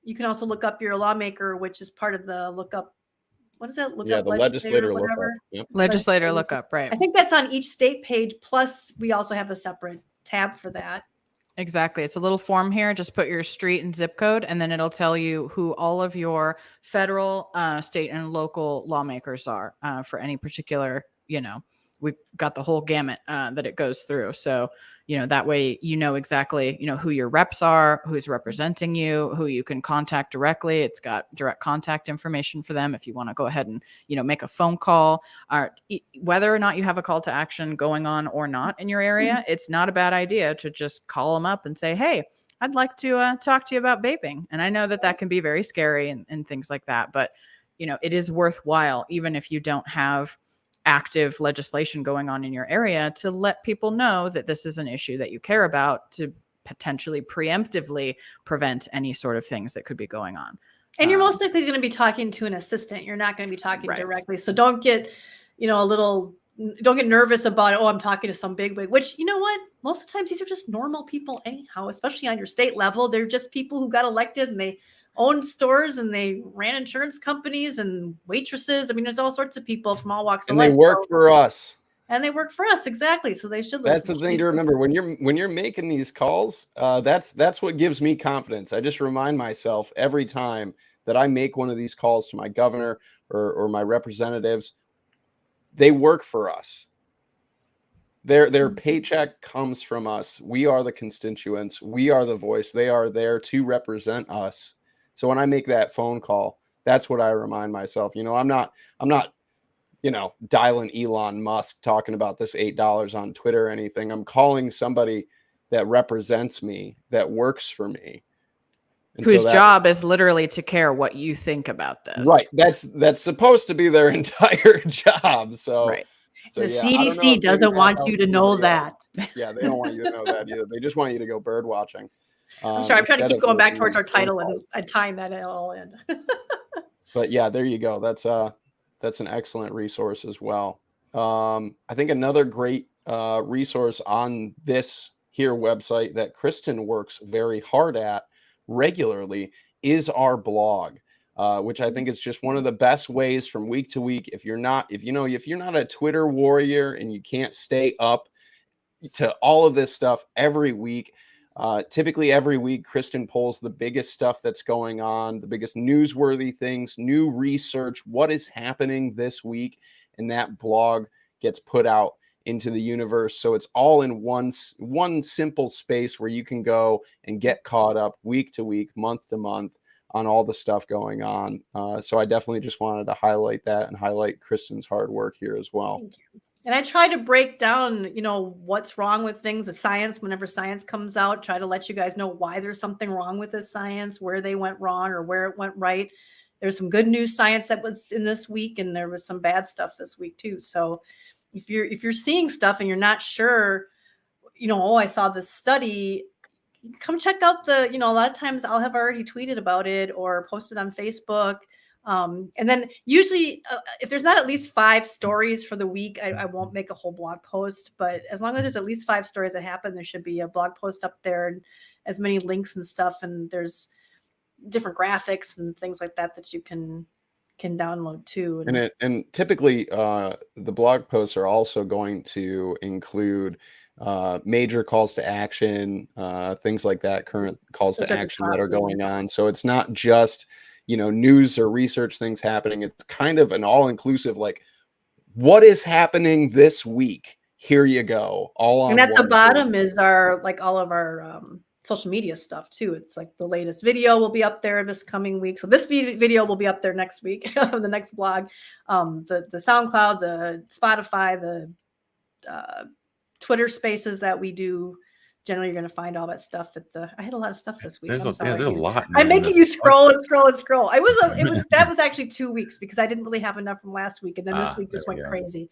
you can also look up your lawmaker, which is part of the lookup. What is that? The Legislator Lookup. Yep. Legislator Lookup, right. I think that's on each state page. Plus, we also have a separate tab for that. Exactly. It's a little form here. Just put your street and zip code, and then it'll tell you who all of your federal, state, and local lawmakers are for any particular, we've got the whole gamut that it goes through. So, that way, exactly, who your reps are, who's representing you, who you can contact directly. It's got direct contact information for them if you want to go ahead and, make a phone call, or whether or not you have a call to action going on or not in your area. Mm-hmm. It's not a bad idea to just call them up and say, hey, I'd like to talk to you about vaping. And I know that can be very scary and things like that, but, it is worthwhile, even if you don't have active legislation going on in your area to let people know that this is an issue that you care about, to potentially preemptively prevent any sort of things that could be going on. And you're most likely going to be talking to an assistant. You're not going to be talking Right. directly. So don't get, don't get nervous about, I'm talking to some bigwig, which, you know what? Most of the times these are just normal people anyhow, especially on your state level. They're just people who got elected and they own stores and they ran insurance companies and waitresses. I mean, there's all sorts of people from all walks of life. And they work for us. And they work for us, exactly. So they should listen. That's the thing to remember when you're making these calls. That's what gives me confidence. I just remind myself every time that I make one of these calls to my governor or my representatives. They work for us. Their paycheck comes from us. We are the constituents. We are the voice. They are there to represent us. So when I make that phone call, that's what I remind myself. I'm not dialing Elon Musk talking about this $8 on Twitter or anything. I'm calling somebody that represents me, that works for me. And whose job is literally to care what you think about this. Right. That's supposed to be their entire job. So, right. So the CDC doesn't want you to know that. Yeah, they don't want you to know that either. They just want you to go bird watching. I'm sorry, I'm trying to keep going back towards our title and tying that all in. But yeah, there you go. That's an excellent resource as well. I think another great resource on this here website that Kristen works very hard at regularly is our blog, which I think is just one of the best ways from week to week. If you're not a Twitter warrior and you can't stay up to all of this stuff every week, typically every week, Kristen pulls the biggest stuff that's going on, the biggest newsworthy things, new research, what is happening this week, and that blog gets put out into the universe. So it's all in one simple space where you can go and get caught up week to week, month to month on all the stuff going on. So I definitely just wanted to highlight that and highlight Kristen's hard work here as well. Thank you. And I try to break down, what's wrong with things, the science, whenever science comes out, try to let you guys know why there's something wrong with this science, where they went wrong or where it went right. There's some good news science that was in this week, and there was some bad stuff this week too. So if you're seeing stuff and you're not sure, I saw this study, come check out a lot of times I'll have already tweeted about it or posted on Facebook. And then usually if there's not at least 5 stories for the week, I won't make a whole blog post, but as long as there's at least 5 stories that happen, there should be a blog post up there and as many links and stuff. And there's different graphics and things like that you can download too. And typically the blog posts are also going to include major calls to action, things like that, current calls to action that are going on. So it's not just news or research things happening. It's kind of an all-inclusive, like, what is happening this week? Here you go. All on. And at the bottom is all of our social media stuff too. It's like the latest video will be up there this coming week. So this video will be up there next week, the next blog, the SoundCloud, the Spotify, the Twitter spaces that we do. Generally, you're going to find all that stuff I had a lot of stuff this week. There's a lot. I'm making you scroll and scroll and scroll. That was actually 2 weeks because I didn't really have enough from last week. And then this week just went crazy.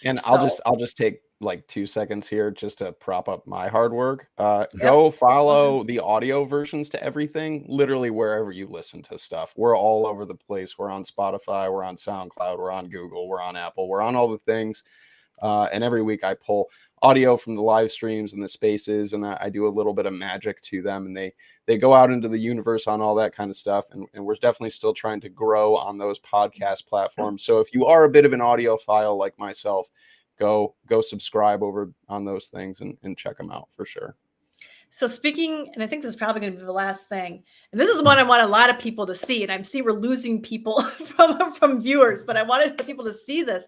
And I'll just take like 2 seconds here just to prop up my hard work. Go follow the audio versions to everything, literally wherever you listen to stuff. We're all over the place. We're on Spotify, we're on SoundCloud, we're on Google, we're on Apple, we're on all the things. And every week I pull audio from the live streams and the spaces, and I do a little bit of magic to them, and they go out into the universe on all that kind of stuff. And we're definitely still trying to grow on those podcast platforms. So if you are a bit of an audiophile like myself, go subscribe over on those things and check them out for sure. So speaking, and I think this is probably going to be the last thing, and this is one I want a lot of people to see, and I see we're losing people from viewers, but I wanted people to see this.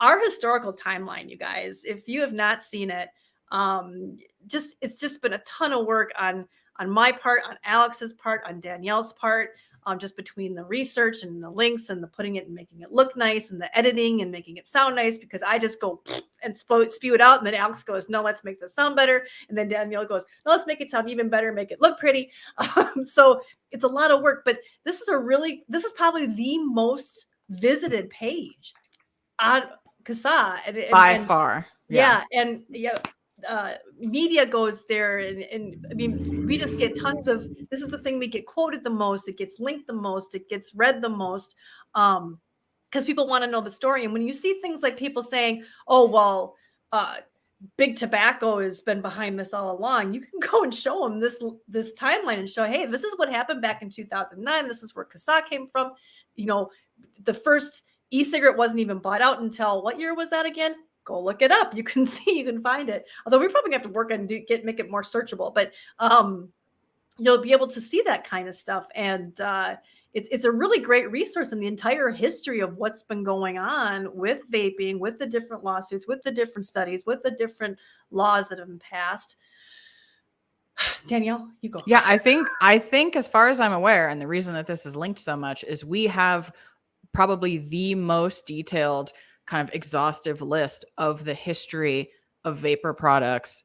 Our historical timeline, you guys, if you have not seen it, it's just been a ton of work on my part, on Alex's part, on Danielle's part, just between the research and the links and the putting it and making it look nice and the editing and making it sound nice, because I just go and spew it out. And then Alex goes, no, let's make this sound better. And then Danielle goes, no, let's make it sound even better, make it look pretty. So it's a lot of work, but this is probably the most visited page on CASAA By far. Yeah. And media goes there. And I mean, we just get tons of, this is the thing we get quoted the most. It gets linked the most. It gets read the most. Because people want to know the story. And when you see things like people saying, oh, well, big tobacco has been behind this all along, you can go and show them this timeline and show, hey, this is what happened back in 2009. This is where CASAA came from. You know, the first e-cigarette wasn't even bought out until, what year was that again? Go look it up. You can see, you can find it. Although we probably have to work on make it more searchable, but you'll be able to see that kind of stuff. And it's a really great resource in the entire history of what's been going on with vaping, with the different lawsuits, with the different studies, with the different laws that have been passed. Danielle, you go. Yeah, I think as far as I'm aware, and the reason that this is linked so much is we have probably the most detailed kind of exhaustive list of the history of vapor products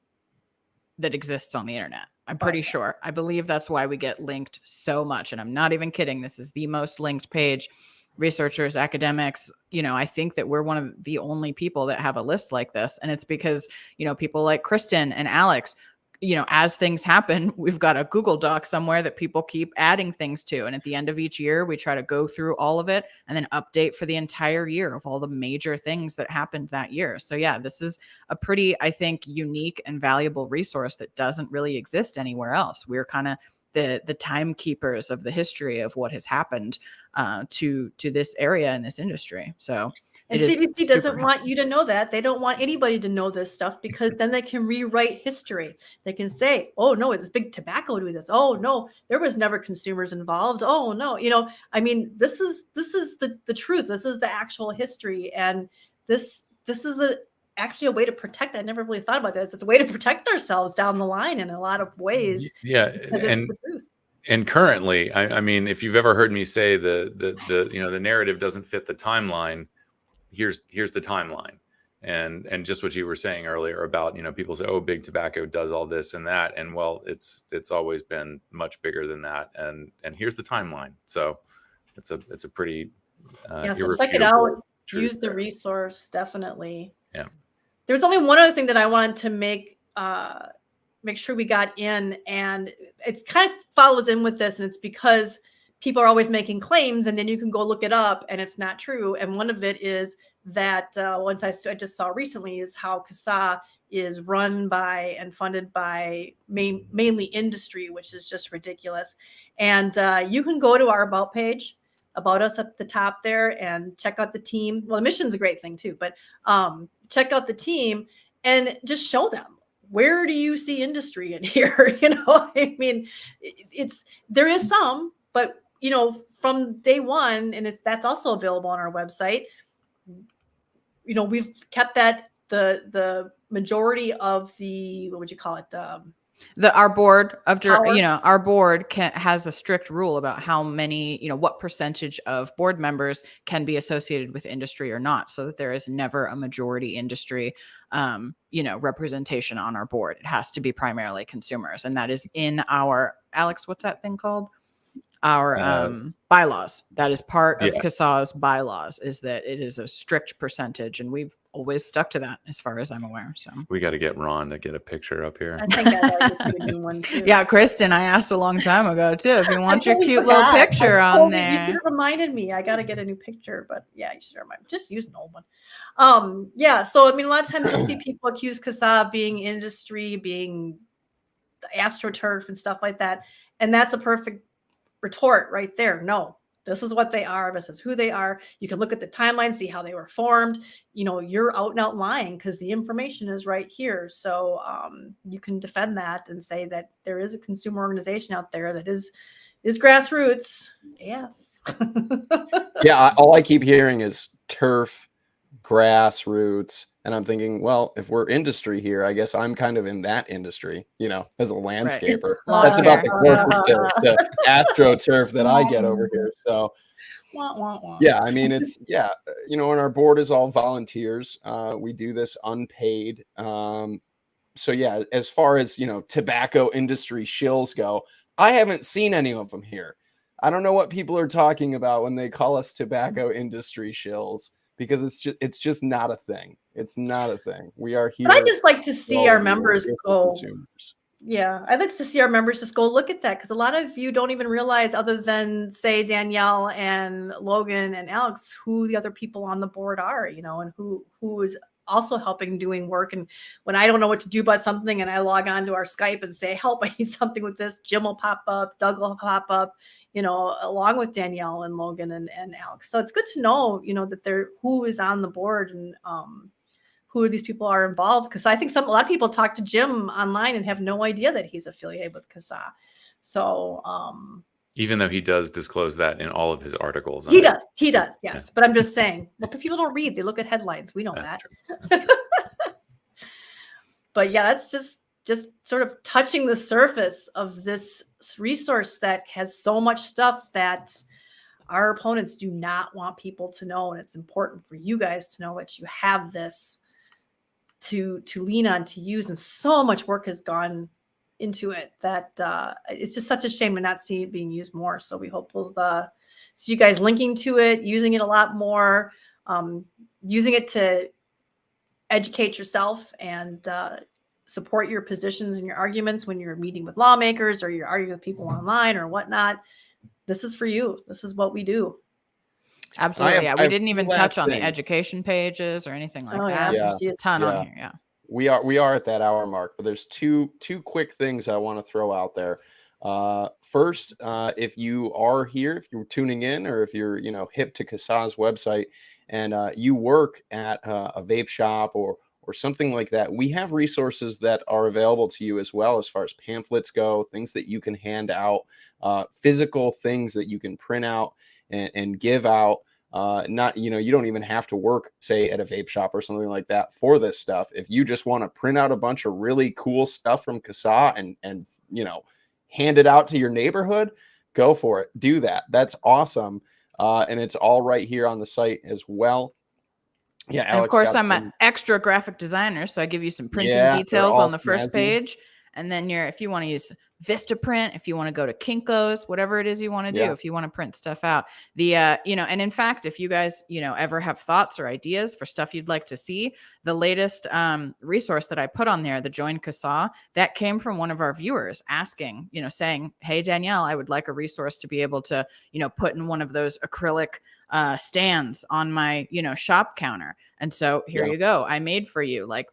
that exists on the internet. I'm pretty sure. I believe that's why we get linked so much. And I'm not even kidding. This is the most linked page. Researchers, academics, you know, I think that we're one of the only people that have a list like this. And it's because, you know, people like Kristen and Alex, you know, as things happen, we've got a Google Doc somewhere that people keep adding things to. And at the end of each year, we try to go through all of it and then update for the entire year of all the major things that happened that year. So yeah, this is a pretty, I think, unique and valuable resource that doesn't really exist anywhere else. We're kind of the timekeepers of the history of what has happened to this area in this industry. So and CDC doesn't want you to know that. They don't want anybody to know this stuff, because then they can rewrite history. They can say, oh, no, it's big tobacco doing this. Oh, no, there was never consumers involved. Oh, no. You know, I mean, this is the truth. This is the actual history. And this is actually a way to protect. I never really thought about this. It's a way to protect ourselves down the line in a lot of ways. Yeah. And the truth. And currently, I mean, if you've ever heard me say the you know, the narrative doesn't fit the timeline, here's the timeline. And just what you were saying earlier about, you know, people say, oh, big tobacco does all this and that. And well, it's always been much bigger than that. And here's the timeline. So it's a pretty so check it out. Use the resource, definitely. Yeah. There's only one other thing that I wanted to make sure we got in, and it's kind of follows in with this, and it's because people are always making claims, and then you can go look it up and it's not true. And one of it is that once I just saw recently is how CASAA is run by and funded by mainly industry, which is just ridiculous. And you can go to our About page, About Us at the top there, and check out the team. Well, the mission's a great thing too, but check out the team and just show them, where do you see industry in here? You know, I mean, there is some, but you know, from day one, and that's also available on our website. You know, we've kept that the majority of the, what would you call it? Our board of, you know, our board has a strict rule about how many, you know, what percentage of board members can be associated with industry or not, so that there is never a majority industry, you know, representation on our board. It has to be primarily consumers. And that is in our, Alex, what's that thing called? Our bylaws. That is part of CASAA's bylaws, is that it is a strict percentage, and we've always stuck to that as far as I'm aware. So we got to get Ron to get a picture up here. I think I'd like to do a new one too. Yeah, Kristen, I asked a long time ago too if you want your cute little picture on there. You should have reminded me. I got to get a new picture, but yeah, you should remind me. Just use an old one. Yeah, so I mean, a lot of times you'll see people accuse CASAA of being industry, being AstroTurf and stuff like that, and that's a perfect retort right there. No, this is what they are. This is who they are. You can look at the timeline, see how they were formed. You know, you're out and out lying because the information is right here. So you can defend that and say that there is a consumer organization out there that is grassroots. Yeah. Yeah. All I keep hearing is turf, grassroots. And I'm thinking, well, if we're industry here, I guess I'm kind of in that industry, you know, as a landscaper. Right. That's about the closest to the AstroTurf that I get over here. So, yeah, I mean, it's, yeah, you know, and our board is all volunteers. We do this unpaid. So, yeah, as far as, you know, tobacco industry shills go, I haven't seen any of them here. I don't know what people are talking about when they call us tobacco industry shills. because it's just not a thing. It's not a thing. We are here. But I just like to see our members go. Consumers. Yeah, I'd like to see our members just go look at that, because a lot of you don't even realize, other than say Danielle and Logan and Alex, who the other people on the board are, you know, and who is also helping doing work. And when I don't know what to do about something and I log on to our Skype and say, help, I need something with this, Jim will pop up, Doug will pop up, you know, along with Danielle and Logan and Alex. So it's good to know, you know, that who is on the board and who these people are involved, because I think a lot of people talk to Jim online and have no idea that he's affiliated with CASAA. So even though he does disclose that in all of his articles, he does, yes. Yeah. But I'm just saying, well, people don't read; they look at headlines. We know that. But yeah, that's just sort of touching the surface of this resource that has so much stuff that our opponents do not want people to know, and it's important for you guys to know that you have this to lean on, to use, and so much work has gone into it that it's just such a shame to not see it being used more. So we hope we'll see you guys linking to it, using it a lot more, using it to educate yourself and support your positions and your arguments when you're meeting with lawmakers or you're arguing with people online or whatnot. This is for you. This is what we do. Absolutely. Yeah. We didn't even touch on the education pages or anything like that. Yeah. There's a ton on here. Yeah. We are at that hour mark, but there's two quick things I want to throw out there. First, if you are here, if you're tuning in, or if you're, you know, hip to CASAA's website and you work at a vape shop or something like that, we have resources that are available to you as well, as far as pamphlets go, things that you can hand out, physical things that you can print out and give out. Not, you know, you don't even have to work, say, at a vape shop or something like that for this stuff. If you just want to print out a bunch of really cool stuff from CASAA and you know, hand it out to your neighborhood, go for it. Do that. That's awesome. And it's all right here on the site as well. Yeah, and of course, I'm an extra graphic designer, so I give you some printing details on the first page. And then if you want to use Vistaprint, if you want to go to Kinko's, whatever it is you want to do, if you want to print stuff out, you know, and in fact, if you guys, you know, ever have thoughts or ideas for stuff you'd like to see, the latest resource that I put on there, the Join CASAA, that came from one of our viewers asking, you know, saying, hey, Danielle, I would like a resource to be able to, you know, put in one of those acrylic stands on my, you know, shop counter. And so here you go. I made for you, like,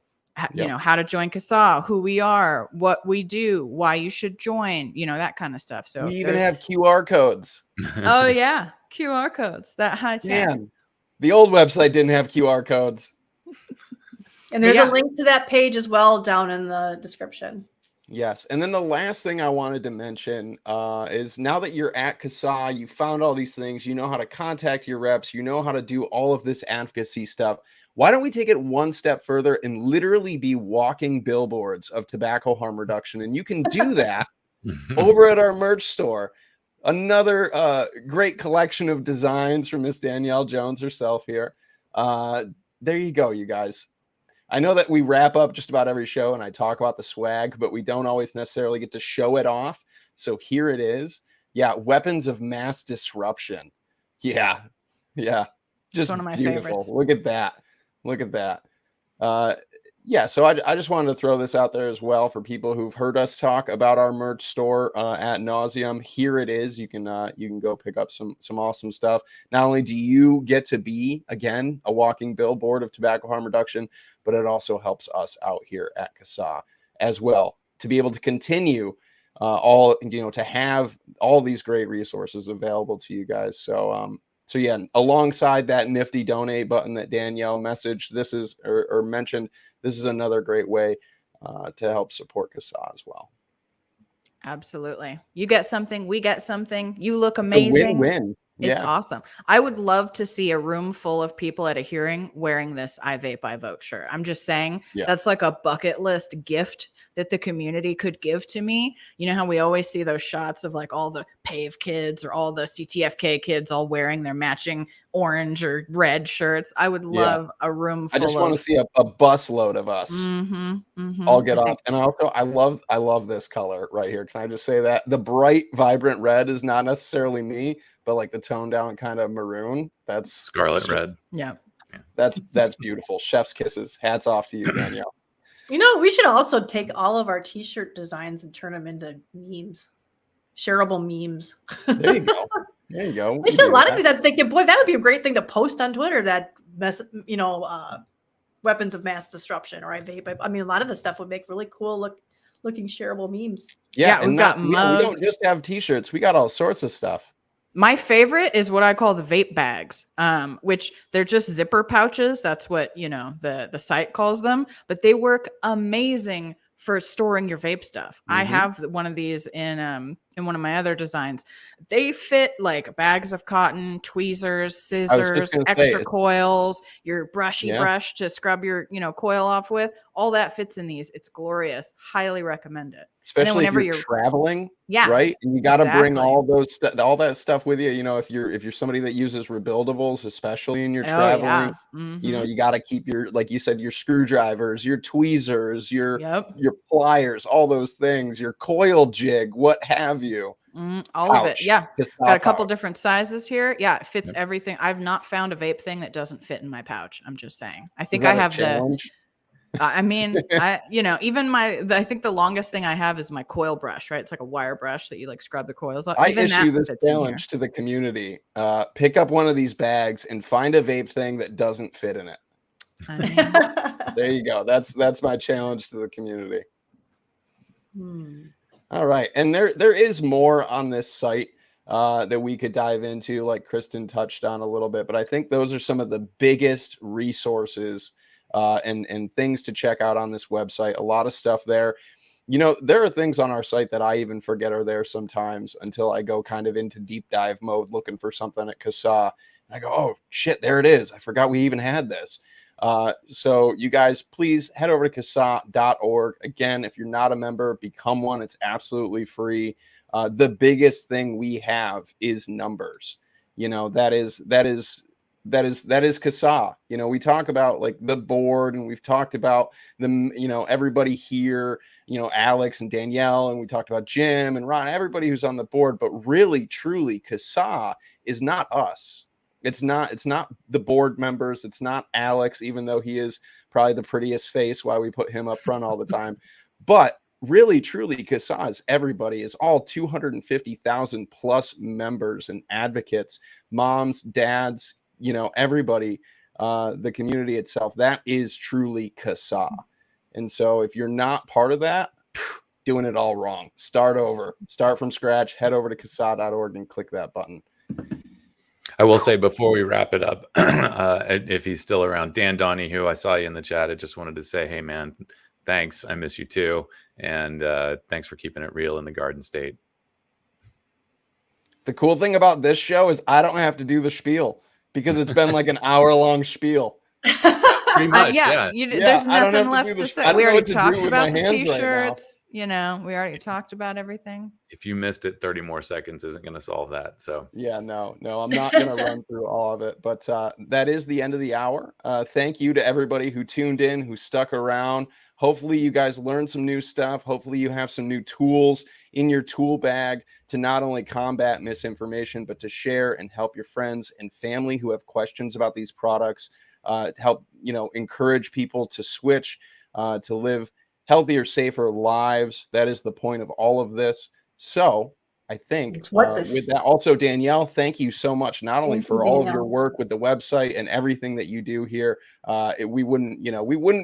you know, how to join CASAA, who we are, what we do, why you should join, you know, that kind of stuff. So we even have QR codes. Oh yeah, QR codes, that high tech. Man, the old website didn't have QR codes. And there's a link to that page as well down in the description. Yes. And then the last thing I wanted to mention is, now that you're at CASAA, you found all these things, you know how to contact your reps, you know how to do all of this advocacy stuff. Why don't we take it one step further and literally be walking billboards of tobacco harm reduction? And you can do that over at our merch store. Another great collection of designs from Miss Danielle Jones herself here. There you go, you guys. I know that we wrap up just about every show and I talk about the swag, but we don't always necessarily get to show it off. So here it is. Yeah, weapons of mass disruption. Yeah. Just one of my beautiful. favorites. Look at that. Look at that. Yeah, so I just wanted to throw this out there as well for people who've heard us talk about our merch store ad nauseum. Here it is. You can go pick up some awesome stuff. Not only do you get to be, again, a walking billboard of tobacco harm reduction, but it also helps us out here at CASAA as well to be able to continue to have all these great resources available to you guys. So yeah, alongside that nifty donate button that Danielle messaged, this is or mentioned, this is another great way to help support CASAA as well. Absolutely. You get something, we get something. You look amazing. It's a win-win. It's awesome. I would love to see a room full of people at a hearing wearing this I Vape, I Vote shirt. I'm just saying that's like a bucket list gift that the community could give to me. You know how we always see those shots of like all the PAVE kids or all the CTFK kids all wearing their matching orange or red shirts. I would love a room full I just want to see a bus load of us all get off. And also I love this color right here. Can I just say that? The bright, vibrant red is not necessarily me, but like the toned down kind of maroon. That's scarlet red. Yeah. That's beautiful. Chef's kisses. Hats off to you, Danielle. You know, we should also take all of our t-shirt designs and turn them into memes, shareable memes. There you go. There you go. We should, a lot of these, I'm thinking, boy, that would be a great thing to post on Twitter, that weapons of mass disruption, or I vape. I mean, a lot of the stuff would make really cool looking shareable memes. Yeah, we've got mugs. We don't just have t-shirts. We got all sorts of stuff. My favorite is what I call the vape bags, which they're just zipper pouches. That's what, the site calls them, but they work amazing for storing your vape stuff. Mm-hmm. I have one of these in one of my other designs. They fit like bags of cotton, tweezers, scissors, extra coils, your brushy brush to scrub your, coil off with. All that fits in these. It's glorious. Highly recommend it. Especially if you're traveling, right? And you got to bring all that stuff with you. If you're somebody that uses rebuildables, especially in your traveling, you got to keep your, like you said, your screwdrivers, your tweezers, your pliers, all those things, your coil jig, what have you. All of it. Yeah. Got a couple different sizes here. Yeah. It fits everything. I've not found a vape thing that doesn't fit in my pouch. I'm just saying. I think I have I think the longest thing I have is my coil brush, right? It's like a wire brush that you like scrub the coils off. I issue this challenge to the community. Pick up one of these bags and find a vape thing that doesn't fit in it. There you go. That's my challenge to the community. All right. And there is more on this site that we could dive into, like Kristen touched on a little bit, but I think those are some of the biggest resources and things to check out on this website. A lot of stuff there. There are things on our site that I even forget are there sometimes until I go kind of into deep dive mode looking for something at CASAA. And I go, oh shit, there it is. I forgot we even had this. So you guys, please head over to CASAA.org. Again, if you're not a member, become one. It's absolutely free. The biggest thing we have is numbers. That is CASAA. We talk about like the board, and we've talked about everybody here, Alex and Danielle, and we talked about Jim and Ron, everybody who's on the board, but really, truly, CASAA is not us. It's not the board members. It's not Alex, even though he is probably the prettiest face, why we put him up front all the time. But really, truly, CASAA is everybody, is all 250,000 plus members and advocates, moms, dads, everybody, the community itself. That is truly CASAA. And so if you're not part of that, doing it all wrong. Start over. Start from scratch. Head over to CASAA.org and click that button. I will say before we wrap it up, if he's still around, Dan Donahue, I saw you in the chat. I just wanted to say, hey, man, thanks. I miss you too. And thanks for keeping it real in the Garden State. The cool thing about this show is I don't have to do the spiel because it's been like an hour-long spiel. Pretty much, there's nothing left to say. We already talked about the t-shirts. We already talked about everything. If you missed it, 30 more seconds isn't going to solve that. So no, I'm not going to run through all of it. But that is the end of the hour. Thank you to everybody who tuned in, who stuck around. Hopefully you guys learned some new stuff. Hopefully you have some new tools in your tool bag to not only combat misinformation, but to share and help your friends and family who have questions about these products. Help encourage people to switch, to live healthier, safer lives. That is the point of all of this. So I think with that, also Danielle, thank you so much, not only for all of your work with the website and everything that you do here. We wouldn't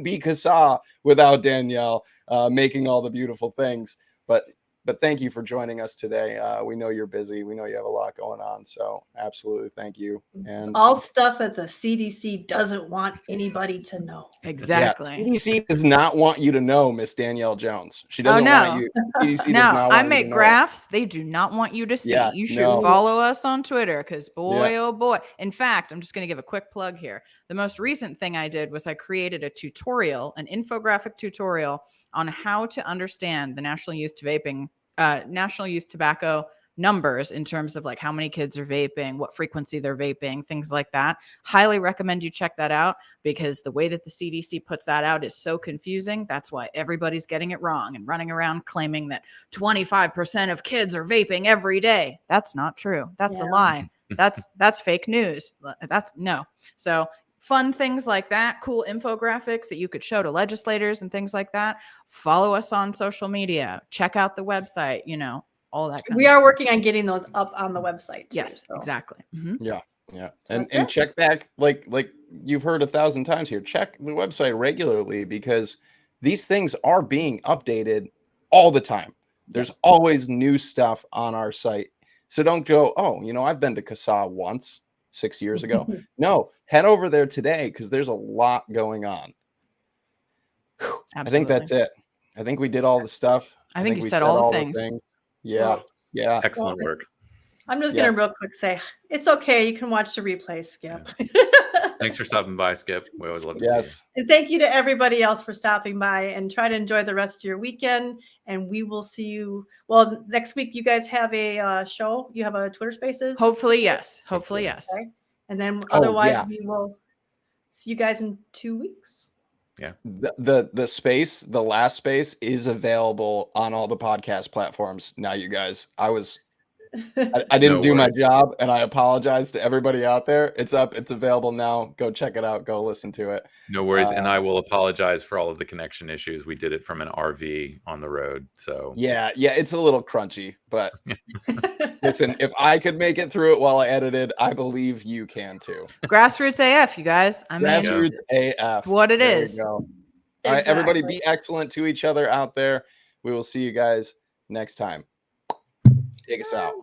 be CASAA without Danielle making all the beautiful things. But thank you for joining us today. We know you're busy. We know you have a lot going on. So absolutely, thank you. And it's all stuff that the CDC doesn't want anybody to know. Exactly. Yeah, CDC does not want you to know, Miss Danielle Jones. She doesn't want you. CDC does not want I make graphs. They do not want you to see. Yeah, you should follow us on Twitter because oh boy. In fact, I'm just going to give a quick plug here. The most recent thing I did was I created a tutorial, an infographic tutorial on how to understand the National Youth Tobacco numbers in terms of like how many kids are vaping, what frequency they're vaping, things like that. Highly recommend you check that out because the way that the CDC puts that out is so confusing. That's why everybody's getting it wrong and running around claiming that 25% of kids are vaping every day. That's not true. That's a lie. That's fake news. So fun things like that, cool infographics that you could show to legislators and things like that, follow us on social media, check out the website, all that kind We of are stuff. working on getting those up on the website too, Yes, so. exactly. Mhm. Yeah. And check back, like you've heard 1,000 times here, check the website regularly, because these things are being updated all the time. There's always new stuff on our site. So don't go, oh, I've been to CASAA once 6 years ago. No, head over there today, because there's a lot going on. I think that's it. I think we did all the stuff. I think you we said all the things. Yeah. Yeah. Excellent work. I'm just going to real quick say, it's okay. You can watch the replay, Skip. Thanks for stopping by, Skip. We always love to see you. And thank you to everybody else for stopping by, and try to enjoy the rest of your weekend. And we will see you. Well, next week, you guys have a show. You have a Twitter Spaces. Hopefully, yes. Hopefully, yes. Okay. And then otherwise, we will see you guys in 2 weeks. Yeah. The space, the last space, is available on all the podcast platforms now, you guys. I didn't do my job, and I apologize to everybody out there. It's up. It's available now. Go check it out. Go listen to it. No worries. And I will apologize for all of the connection issues. We did it from an RV on the road. So yeah, it's a little crunchy, but listen, if I could make it through it while I edited, I believe you can too. Grassroots AF, you guys. Grassroots AF. What it is. All right, everybody, be excellent to each other out there. We will see you guys next time. Take us out.